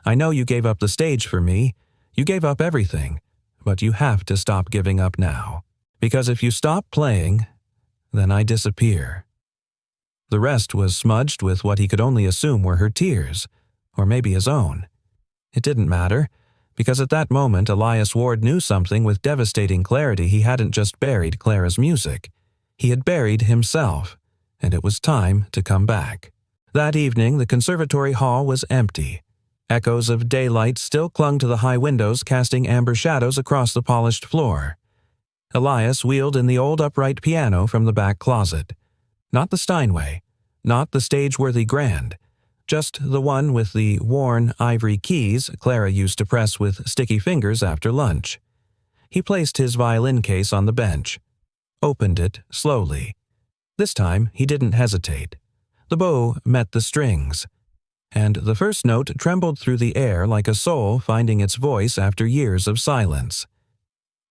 Speaker 1: I know you gave up the stage for me. You gave up everything. But you have to stop giving up now. Because if you stop playing, then I disappear. The rest was smudged with what he could only assume were her tears, or maybe his own. It didn't matter, because at that moment Elias Ward knew something with devastating clarity. He hadn't just buried Clara's music. He had buried himself, and it was time to come back. That evening, the conservatory hall was empty. Echoes of daylight still clung to the high windows, casting amber shadows across the polished floor. Elias wheeled in the old upright piano from the back closet. Not the Steinway, not the stage-worthy grand, just the one with the worn ivory keys Clara used to press with sticky fingers after lunch. He placed his violin case on the bench, opened it slowly. This time he didn't hesitate. The bow met the strings, and the first note trembled through the air like a soul finding its voice after years of silence.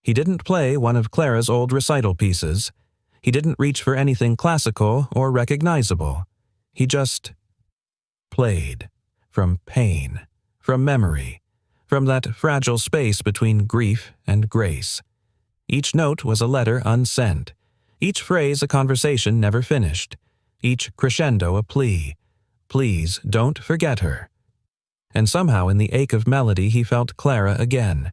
Speaker 1: He didn't play one of Clara's old recital pieces. He didn't reach for anything classical or recognizable. He just played, from pain, from memory, from that fragile space between grief and grace. Each note was a letter unsent, each phrase a conversation never finished, each crescendo a plea. Please don't forget her. And somehow in the ache of melody he felt Clara again,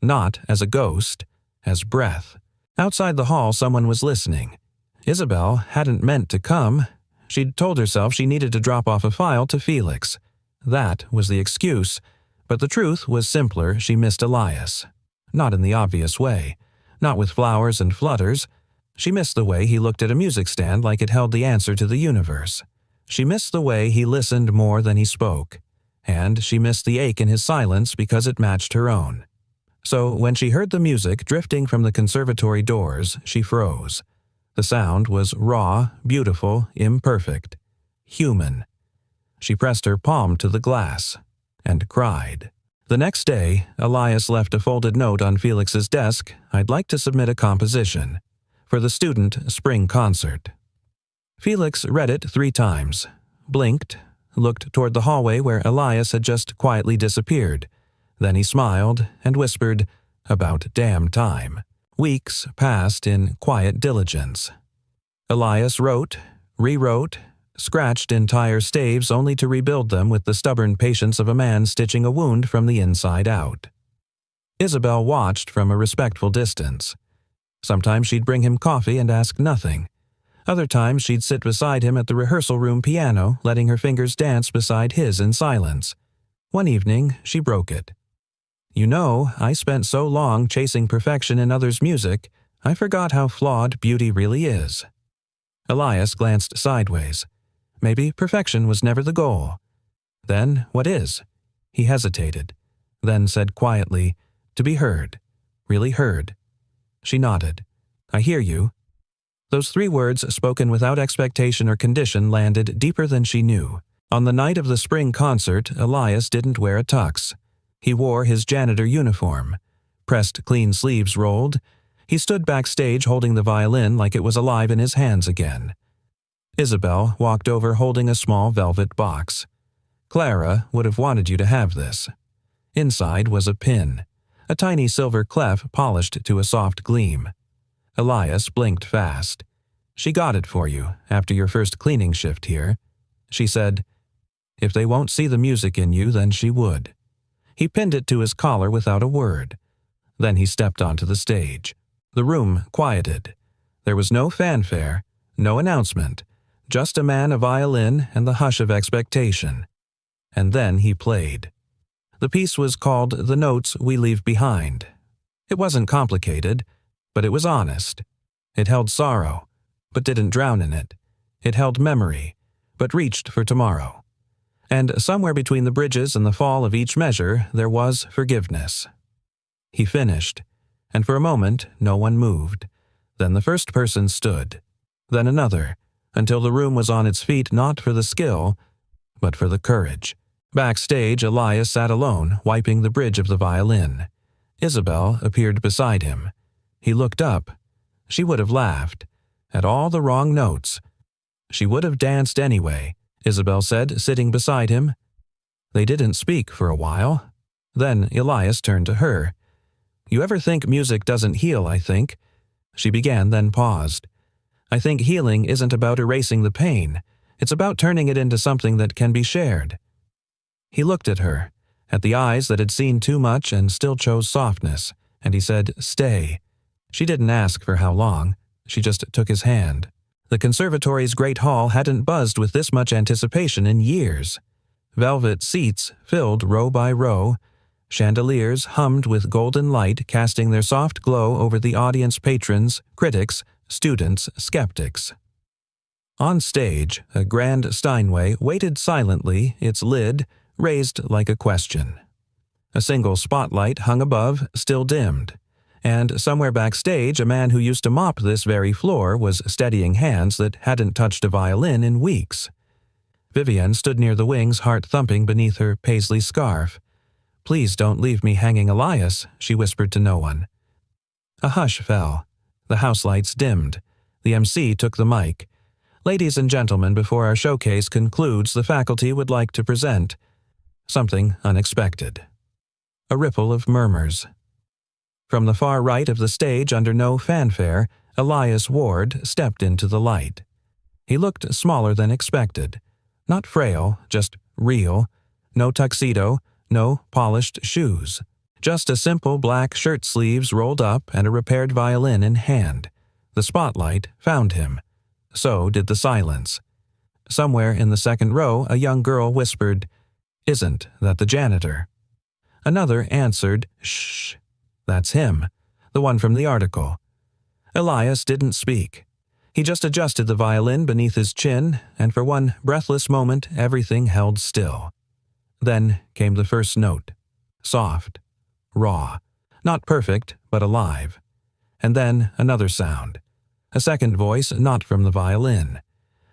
Speaker 1: not as a ghost, as breath. Outside the hall someone was listening. Isabel hadn't meant to come. She'd told herself she needed to drop off a file to Felix. That was the excuse, but the truth was simpler. She missed Elias. Not in the obvious way. Not with flowers and flutters. She missed the way he looked at a music stand like it held the answer to the universe. She missed the way he listened more than he spoke. And she missed the ache in his silence because it matched her own. So when she heard the music drifting from the conservatory doors, she froze. The sound was raw, beautiful, imperfect, human. She pressed her palm to the glass and cried. The next day, Elias left a folded note on Felix's desk. "I'd like to submit a composition for the student spring concert." Felix read it 3 times, blinked, looked toward the hallway where Elias had just quietly disappeared. Then he smiled and whispered, "About damn time." Weeks passed in quiet diligence. Elias wrote, rewrote, scratched entire staves only to rebuild them with the stubborn patience of a man stitching a wound from the inside out. Isabel watched from a respectful distance. Sometimes she'd bring him coffee and ask nothing. Other times she'd sit beside him at the rehearsal room piano, letting her fingers dance beside his in silence. One evening, she broke it. "You know, I spent so long chasing perfection in others' music, I forgot how flawed beauty really is." Elias glanced sideways. Maybe perfection was never the goal. Then what is? He hesitated, then said quietly, "To be heard. Really heard." She nodded. "I hear you." Those 3 words, spoken without expectation or condition, landed deeper than she knew. On the night of the spring concert, Elias didn't wear a tux. He wore his janitor uniform. Pressed clean sleeves rolled. He stood backstage holding the violin like it was alive in his hands again. Isabel walked over holding a small velvet box. "Clara would have wanted you to have this." Inside was a pin, a tiny silver clef polished to a soft gleam. Elias blinked fast. "She got it for you after your first cleaning shift here." She said, "If they won't see the music in you, then she would." He pinned it to his collar without a word. Then he stepped onto the stage. The room quieted. There was no fanfare, no announcement, just a man, a violin, and the hush of expectation. And then he played. The piece was called "The Notes We Leave Behind." It wasn't complicated, but it was honest. It held sorrow, but didn't drown in it. It held memory, but reached for tomorrow. And somewhere between the bridges and the fall of each measure, there was forgiveness. He finished, and for a moment no one moved. Then the first person stood, then another, until the room was on its feet not for the skill, but for the courage. Backstage, Elias sat alone, wiping the bridge of the violin. Isabel appeared beside him. He looked up. She would have laughed. At all the wrong notes. She would have danced anyway, Isabel said, sitting beside him. They didn't speak for a while. Then Elias turned to her. "You ever think music doesn't heal, I think?" She began, then paused. "I think healing isn't about erasing the pain. It's about turning it into something that can be shared." He looked at her, at the eyes that had seen too much and still chose softness, and he said, "Stay." She didn't ask for how long. She just took his hand. The conservatory's great hall hadn't buzzed with this much anticipation in years. Velvet seats filled row by row. Chandeliers hummed with golden light, casting their soft glow over the audience, patrons, critics, students, skeptics. On stage, a grand Steinway waited silently, its lid raised like a question. A single spotlight hung above, still dimmed. And somewhere backstage, a man who used to mop this very floor was steadying hands that hadn't touched a violin in weeks. Vivian stood near the wings, heart thumping beneath her paisley scarf. "Please don't leave me hanging, Elias," she whispered to no one. A hush fell. The house lights dimmed. The MC took the mic. "Ladies and gentlemen, before our showcase concludes, the faculty would like to present something unexpected." A ripple of murmurs. From the far right of the stage, under no fanfare, Elias Ward stepped into the light. He looked smaller than expected. Not frail, just real. No tuxedo, no polished shoes. Just a simple black shirt sleeves rolled up and a repaired violin in hand. The spotlight found him. So did the silence. Somewhere in the second row, a young girl whispered, "Isn't that the janitor?" Another answered, "Shh. That's him, the one from the article." Elias didn't speak. He just adjusted the violin beneath his chin, and for one breathless moment everything held still. Then came the first note. Soft. Raw. Not perfect, but alive. And then another sound. A second voice, not from the violin.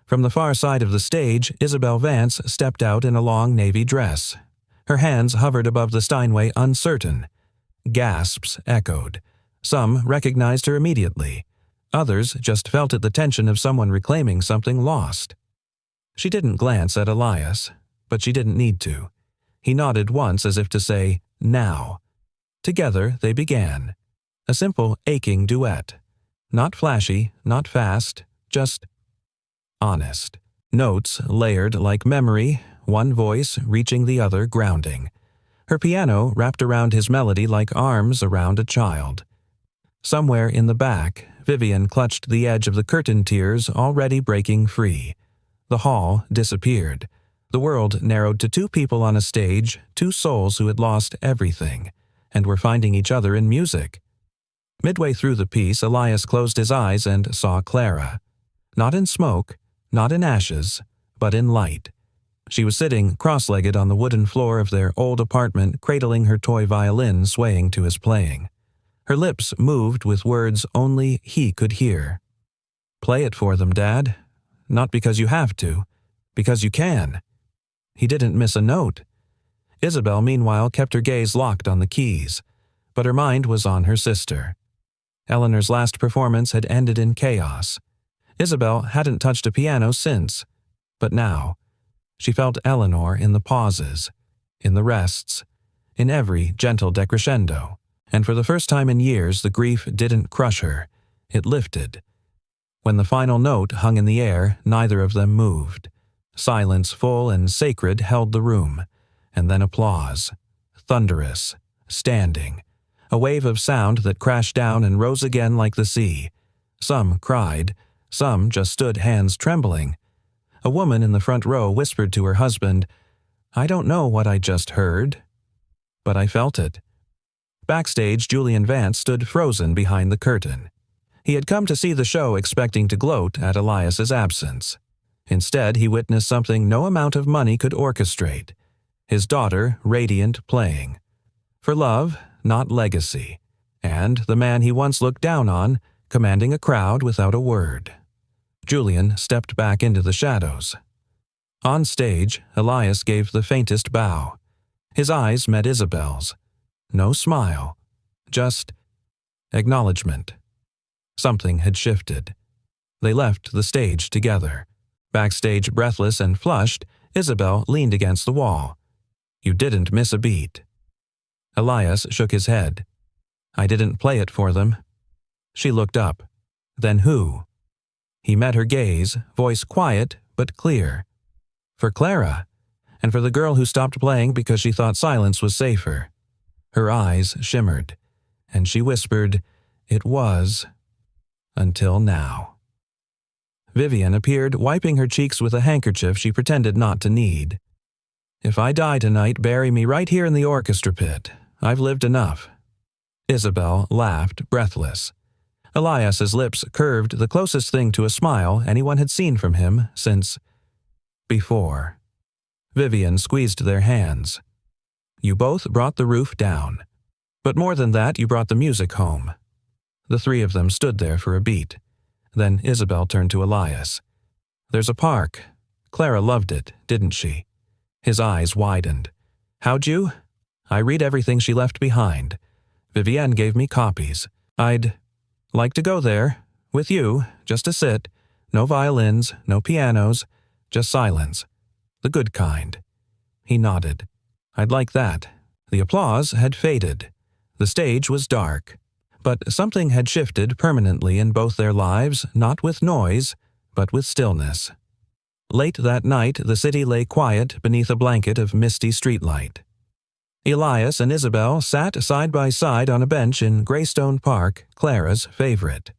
Speaker 1: From the far side of the stage, Isabel Vance stepped out in a long navy dress. Her hands hovered above the Steinway, uncertain. Gasps echoed. Some recognized her immediately. Others just felt at the tension of someone reclaiming something lost. She didn't glance at Elias, but she didn't need to. He nodded once as if to say, "Now." Together they began. A simple, aching duet. Not flashy, not fast, just honest. Notes layered like memory, one voice reaching the other, grounding. Her piano wrapped around his melody like arms around a child. Somewhere in the back, Vivian clutched the edge of the curtain tiers, already breaking free. The hall disappeared. The world narrowed to 2 people on a stage, 2 souls who had lost everything, and were finding each other in music. Midway through the piece, Elias closed his eyes and saw Clara. Not in smoke, not in ashes, but in light. She was sitting cross-legged on the wooden floor of their old apartment, cradling her toy violin swaying to his playing. Her lips moved with words only he could hear. "Play it for them, Dad. Not because you have to, because you can." He didn't miss a note. Isabel, meanwhile, kept her gaze locked on the keys, but her mind was on her sister. Eleanor's last performance had ended in chaos. Isabel hadn't touched a piano since, but now, she felt Eleanor in the pauses, in the rests, in every gentle decrescendo, and for the first time in years the grief didn't crush her, it lifted. When the final note hung in the air, neither of them moved. Silence full and sacred held the room, and then applause, thunderous, standing, a wave of sound that crashed down and rose again like the sea. Some cried, some just stood hands trembling. A woman in the front row whispered to her husband, "I don't know what I just heard, but I felt it." Backstage, Julian Vance stood frozen behind the curtain. He had come to see the show expecting to gloat at Elias's absence. Instead, he witnessed something no amount of money could orchestrate. His daughter, radiant, playing. For love, not legacy. And the man he once looked down on, commanding a crowd without a word. Julian stepped back into the shadows. On stage, Elias gave the faintest bow. His eyes met Isabel's. No smile, just acknowledgement. Something had shifted. They left the stage together. Backstage, breathless and flushed, Isabel leaned against the wall. "You didn't miss a beat." Elias shook his head. "I didn't play it for them." She looked up. "Then who?" He met her gaze, voice quiet but clear. "For Clara, and for the girl who stopped playing because she thought silence was safer." Her eyes shimmered, and she whispered, "It was, until now." Vivian appeared, wiping her cheeks with a handkerchief she pretended not to need. "If I die tonight, bury me right here in the orchestra pit. I've lived enough." Isabel laughed, breathless. Elias's lips curved, the closest thing to a smile anyone had seen from him since before. Vivian squeezed their hands. "You both brought the roof down. But more than that, you brought the music home." The three of them stood there for a beat. Then Isabel turned to Elias. "There's a park. Clara loved it, didn't she?" His eyes widened. "How'd you?" "I read everything she left behind. Vivienne gave me copies. I'd like to go there, with you, just to sit. No violins, no pianos, just silence. The good kind." He nodded. "I'd like that." The applause had faded. The stage was dark. But something had shifted permanently in both their lives, not with noise, but with stillness. Late that night, the city lay quiet beneath a blanket of misty streetlight. Elias and Isabel sat side by side on a bench in Greystone Park, Clara's favorite.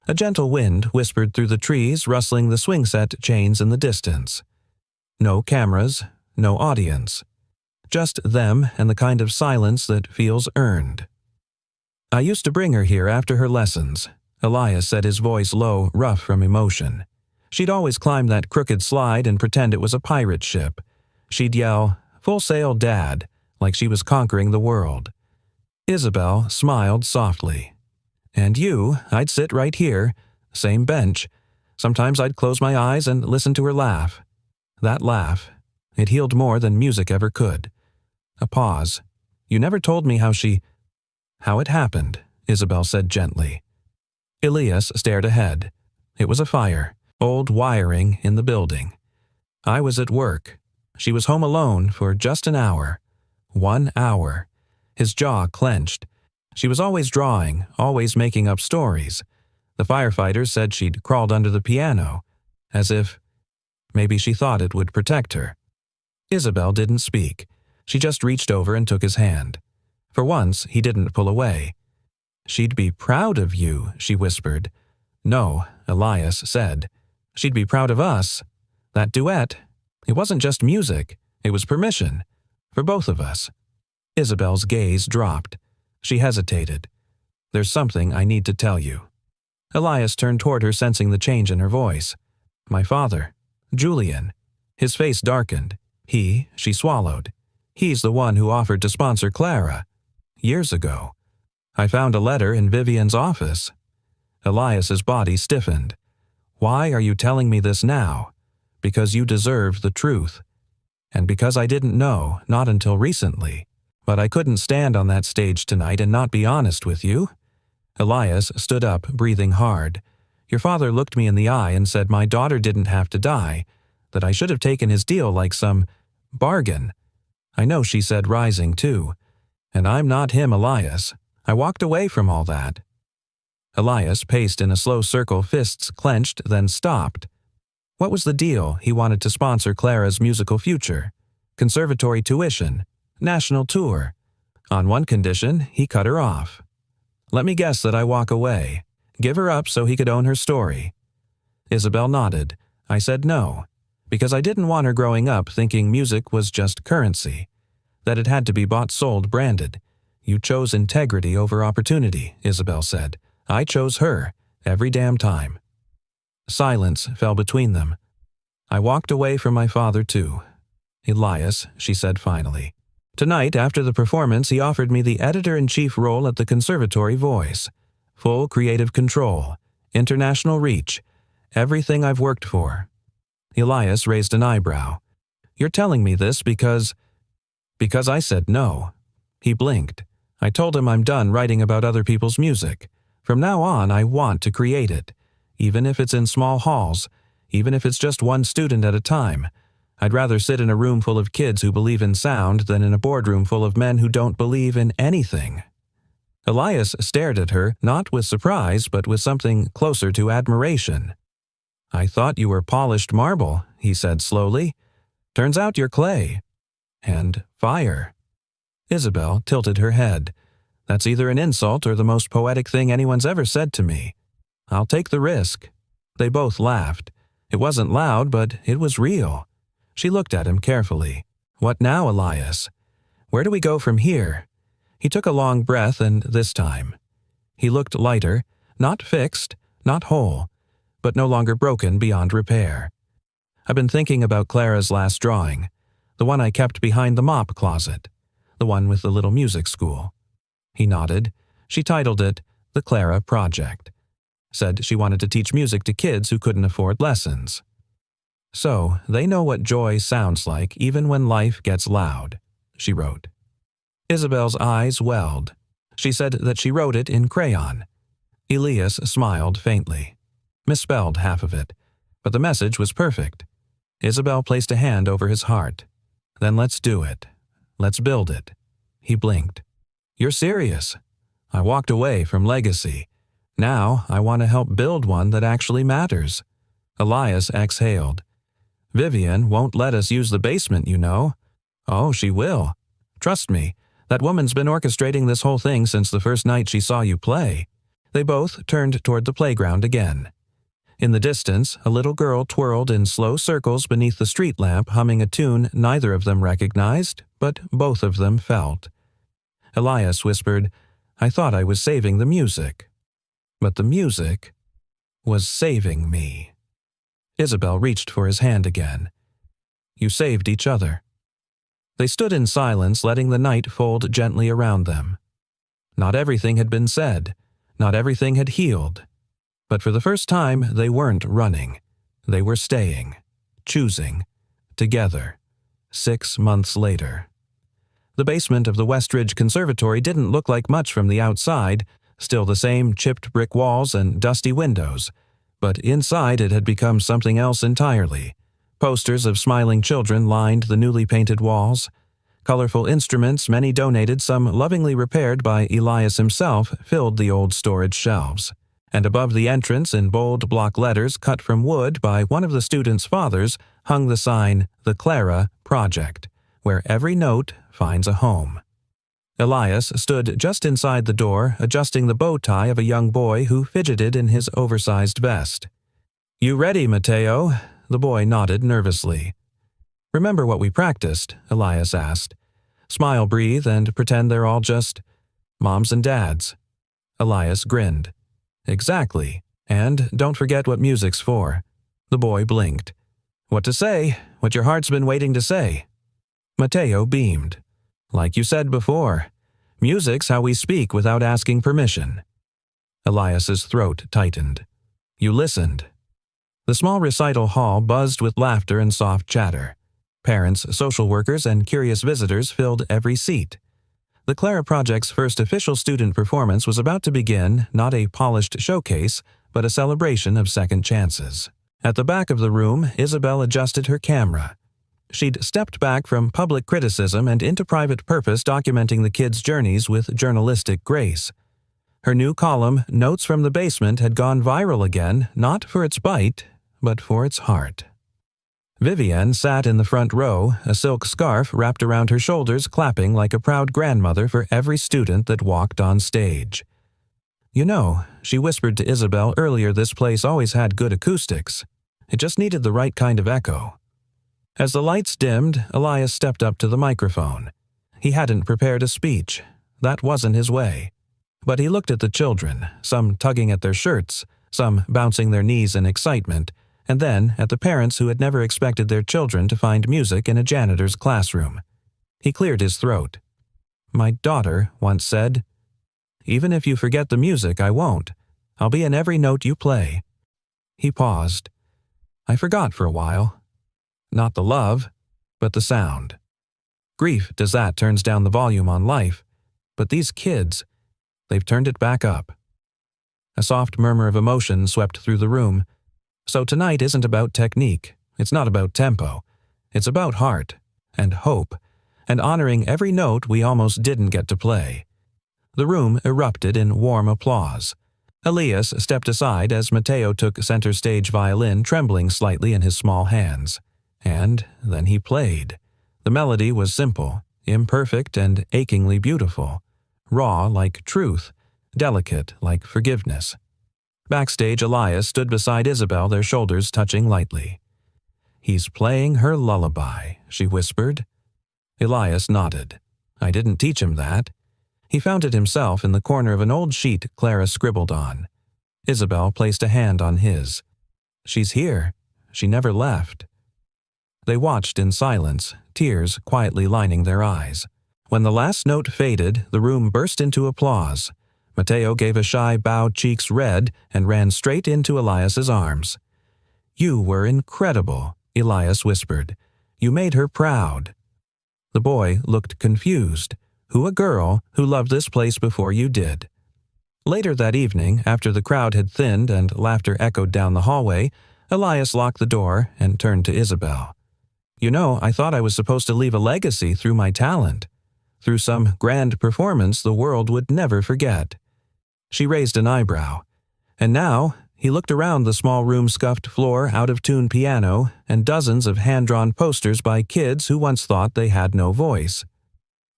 Speaker 1: A gentle wind whispered through the trees, rustling the swing set chains in the distance. No cameras, no audience. Just them and the kind of silence that feels earned. "I used to bring her here after her lessons," Elias said, his voice low, rough from emotion. "She'd always climb that crooked slide and pretend it was a pirate ship. She'd yell, 'Full sail, Dad,' like she was conquering the world." Isabel smiled softly. "And you, I'd sit right here, same bench. Sometimes I'd close my eyes and listen to her laugh. That laugh, it healed more than music ever could." A pause. "You never told me how it happened," Isabel said gently. Elias stared ahead. It was a fire, old wiring in the building. "I was at work. She was home alone for just an hour. 1 hour. His jaw clenched. She was always drawing, always making up stories. The firefighters said she'd crawled under the piano, as if maybe she thought it would protect her. Isabel didn't speak. She just reached over and took his hand. For once, he didn't pull away. "She'd be proud of you," she whispered. "No," Elias said. "She'd be proud of us. That duet, it wasn't just music, it was permission. For both of us." Isabel's gaze dropped. She hesitated. There's something I need to tell you." Elias turned toward her, sensing the change in her voice. "My father, Julian." His face darkened. She swallowed. "He's the one who offered to sponsor Clara. Years ago. I found a letter in Vivian's office." Elias's body stiffened. "Why are you telling me this now?" "Because you deserve the truth. And because I didn't know, not until recently. But I couldn't stand on that stage tonight and not be honest with you." Elias stood up, breathing hard. "Your father looked me in the eye and said my daughter didn't have to die, that I should have taken his deal like some bargain. I know," she said, rising too. "And I'm not him, Elias. I walked away from all that." Elias paced in a slow circle, fists clenched, then stopped. What was the deal? He wanted to sponsor Clara's musical future. Conservatory tuition. National tour. On one condition, he cut her off. "Let me guess that I walk away. Give her up so he could own her story." Isabel nodded. "I said no, because I didn't want her growing up thinking music was just currency, that it had to be bought, sold, branded. You chose integrity over opportunity," Isabel said. "I chose her, every damn time." Silence fell between them. "I walked away from my father too. Elias," she said finally. "Tonight, after the performance, he offered me the editor-in-chief role at the Conservatory Voice. Full creative control, international reach, everything I've worked for." Elias raised an eyebrow. "You're telling me this because I said no." He blinked. "I told him I'm done writing about other people's music. From now on, I want to create it. Even if it's in small halls, even if it's just one student at a time. I'd rather sit in a room full of kids who believe in sound than in a boardroom full of men who don't believe in anything." Elias stared at her, not with surprise, but with something closer to admiration. "I thought you were polished marble," he said slowly. "Turns out you're clay. And fire." Isabel tilted her head. "That's either an insult or the most poetic thing anyone's ever said to me. I'll take the risk." They both laughed. It wasn't loud, but it was real. She looked at him carefully. "What now, Elias? Where do we go from here?" He took a long breath, and this time. He looked lighter, not fixed, not whole, but no longer broken beyond repair. "I've been thinking about Clara's last drawing, the one I kept behind the mop closet, the one with the little music school." He nodded. She titled it The Clara Project. Said she wanted to teach music to kids who couldn't afford lessons. "So they know what joy sounds like even when life gets loud," she wrote. Isabel's eyes welled. She said that she wrote it in crayon. Elias smiled faintly. Misspelled half of it, but the message was perfect. Isabel placed a hand over his heart. "Then let's do it. Let's build it." He blinked. "You're serious?" "I walked away from legacy. Now I want to help build one that actually matters." Elias exhaled. "Vivian won't let us use the basement, you know." "Oh, she will. Trust me, that woman's been orchestrating this whole thing since the first night she saw you play." They both turned toward the playground again. In the distance, a little girl twirled in slow circles beneath the street lamp, humming a tune neither of them recognized, but both of them felt. Elias whispered, "I thought I was saving the music. But the music was saving me." Isabel reached for his hand again. "You saved each other." They stood in silence, letting the night fold gently around them. Not everything had been said. Not everything had healed. But for the first time, they weren't running. They were staying, choosing, together, 6 months later. The basement of the Westridge Conservatory didn't look like much from the outside, still the same chipped brick walls and dusty windows, but inside it had become something else entirely. Posters of smiling children lined the newly painted walls. Colorful instruments, many donated, some lovingly repaired by Elias himself, filled the old storage shelves. And above the entrance, in bold block letters cut from wood by one of the students' fathers, hung the sign, The Clara Project, where every note finds a home. Elias stood just inside the door, adjusting the bow tie of a young boy who fidgeted in his oversized vest. "You ready, Mateo?" The boy nodded nervously. "Remember what we practiced?" Elias asked. "Smile, breathe, and pretend they're all just moms and dads." Elias grinned. Exactly. And don't forget what music's for. The boy blinked. What to say? What your heart's been waiting to say. Mateo beamed. Like you said before, music's how we speak without asking permission. Elias's throat tightened. You listened. The small recital hall buzzed with laughter and soft chatter. Parents, social workers, and curious visitors filled every seat. The Clara Project's first official student performance was about to begin, not a polished showcase, but a celebration of second chances. At the back of the room, Isabel adjusted her camera. She'd stepped back from public criticism and into private purpose, documenting the kids' journeys with journalistic grace. Her new column, Notes from the Basement, had gone viral again, not for its bite, but for its heart. Vivienne sat in the front row, a silk scarf wrapped around her shoulders, clapping like a proud grandmother for every student that walked on stage. You know, she whispered to Isabel earlier, this place always had good acoustics. It just needed the right kind of echo. As the lights dimmed, Elias stepped up to the microphone. He hadn't prepared a speech. That wasn't his way. But he looked at the children, some tugging at their shirts, some bouncing their knees in excitement, and then at the parents who had never expected their children to find music in a janitor's classroom. He cleared his throat. My daughter once said, "Even if you forget the music, I won't. I'll be in every note you play." He paused. I forgot for a while. Not the love, but the sound. Grief does that, turns down the volume on life. But these kids, they've turned it back up. A soft murmur of emotion swept through the room. So tonight isn't about technique. It's not about tempo. It's about heart and hope and honoring every note we almost didn't get to play. The room erupted in warm applause. Elias stepped aside as Mateo took center stage violin, trembling slightly in his small hands. And then he played. The melody was simple, imperfect, and achingly beautiful. Raw like truth, delicate like forgiveness. Backstage, Elias stood beside Isabel, their shoulders touching lightly. He's playing her lullaby, she whispered. Elias nodded. I didn't teach him that. He found it himself in the corner of an old sheet Clara scribbled on. Isabel placed a hand on his. She's here. She never left. They watched in silence, tears quietly lining their eyes. When the last note faded, the room burst into applause. Mateo gave a shy bow, cheeks red, and ran straight into Elias's arms. You were incredible, Elias whispered. You made her proud. The boy looked confused. Who a girl who loved this place before you did. Later that evening, after the crowd had thinned and laughter echoed down the hallway, Elias locked the door and turned to Isabel. You know, I thought I was supposed to leave a legacy through my talent. Through some grand performance the world would never forget. She raised an eyebrow. And now, he looked around the small room, scuffed floor, out-of-tune piano, and dozens of hand-drawn posters by kids who once thought they had no voice.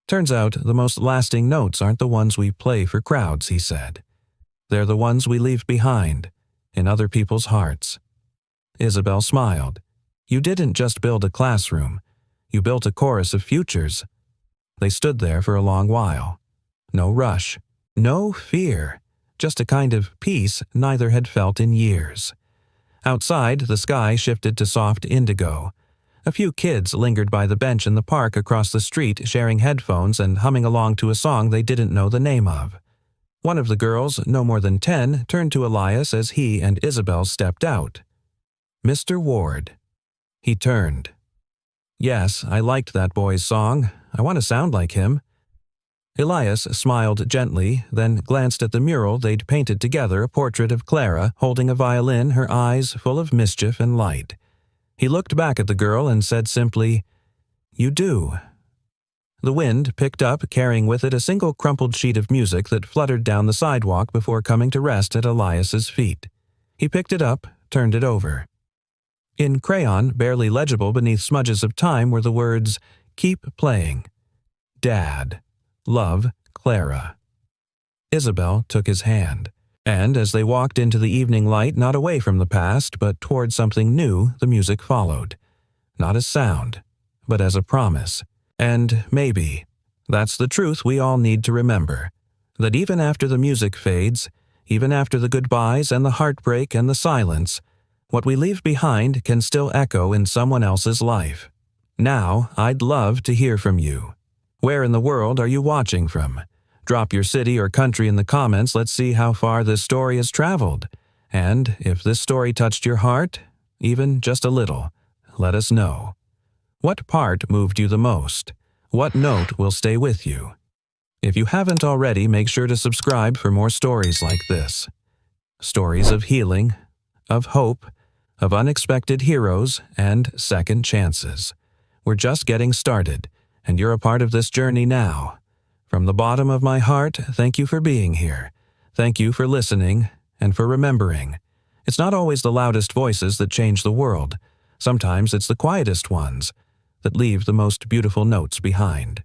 Speaker 1: Turns out the most lasting notes aren't the ones we play for crowds, he said. They're the ones we leave behind, in other people's hearts. Isabel smiled. You didn't just build a classroom. You built a chorus of futures. They stood there for a long while. No rush. No fear. Just a kind of peace neither had felt in years. Outside, the sky shifted to soft indigo. A few kids lingered by the bench in the park across the street, sharing headphones and humming along to a song they didn't know the name of. One of the girls, no more than 10, turned to Elias as he and Isabel stepped out. Mr. Ward. He turned. Yes, I liked that boy's song. I want to sound like him. Elias smiled gently, then glanced at the mural they'd painted together, a portrait of Clara holding a violin, her eyes full of mischief and light. He looked back at the girl and said simply, You do. The wind picked up, carrying with it a single crumpled sheet of music that fluttered down the sidewalk before coming to rest at Elias's feet. He picked it up, turned it over. In crayon, barely legible beneath smudges of time, were the words, Keep playing. Dad. Love, Clara. Isabel took his hand, and as they walked into the evening light, not away from the past, but toward something new, the music followed. Not as sound, but as a promise. And maybe, that's the truth we all need to remember. That even after the music fades, even after the goodbyes and the heartbreak and the silence, what we leave behind can still echo in someone else's life. Now, I'd love to hear from you. Where in the world are you watching from? Drop your city or country in the comments. Let's see how far this story has traveled. And if this story touched your heart, even just a little, let us know. What part moved you the most? What note will stay with you? If you haven't already, make sure to subscribe for more stories like this. Stories of healing, of hope, of unexpected heroes, and second chances. We're just getting started, and you're a part of this journey now. From the bottom of my heart, thank you for being here. Thank you for listening and for remembering. It's not always the loudest voices that change the world. Sometimes it's the quietest ones that leave the most beautiful notes behind.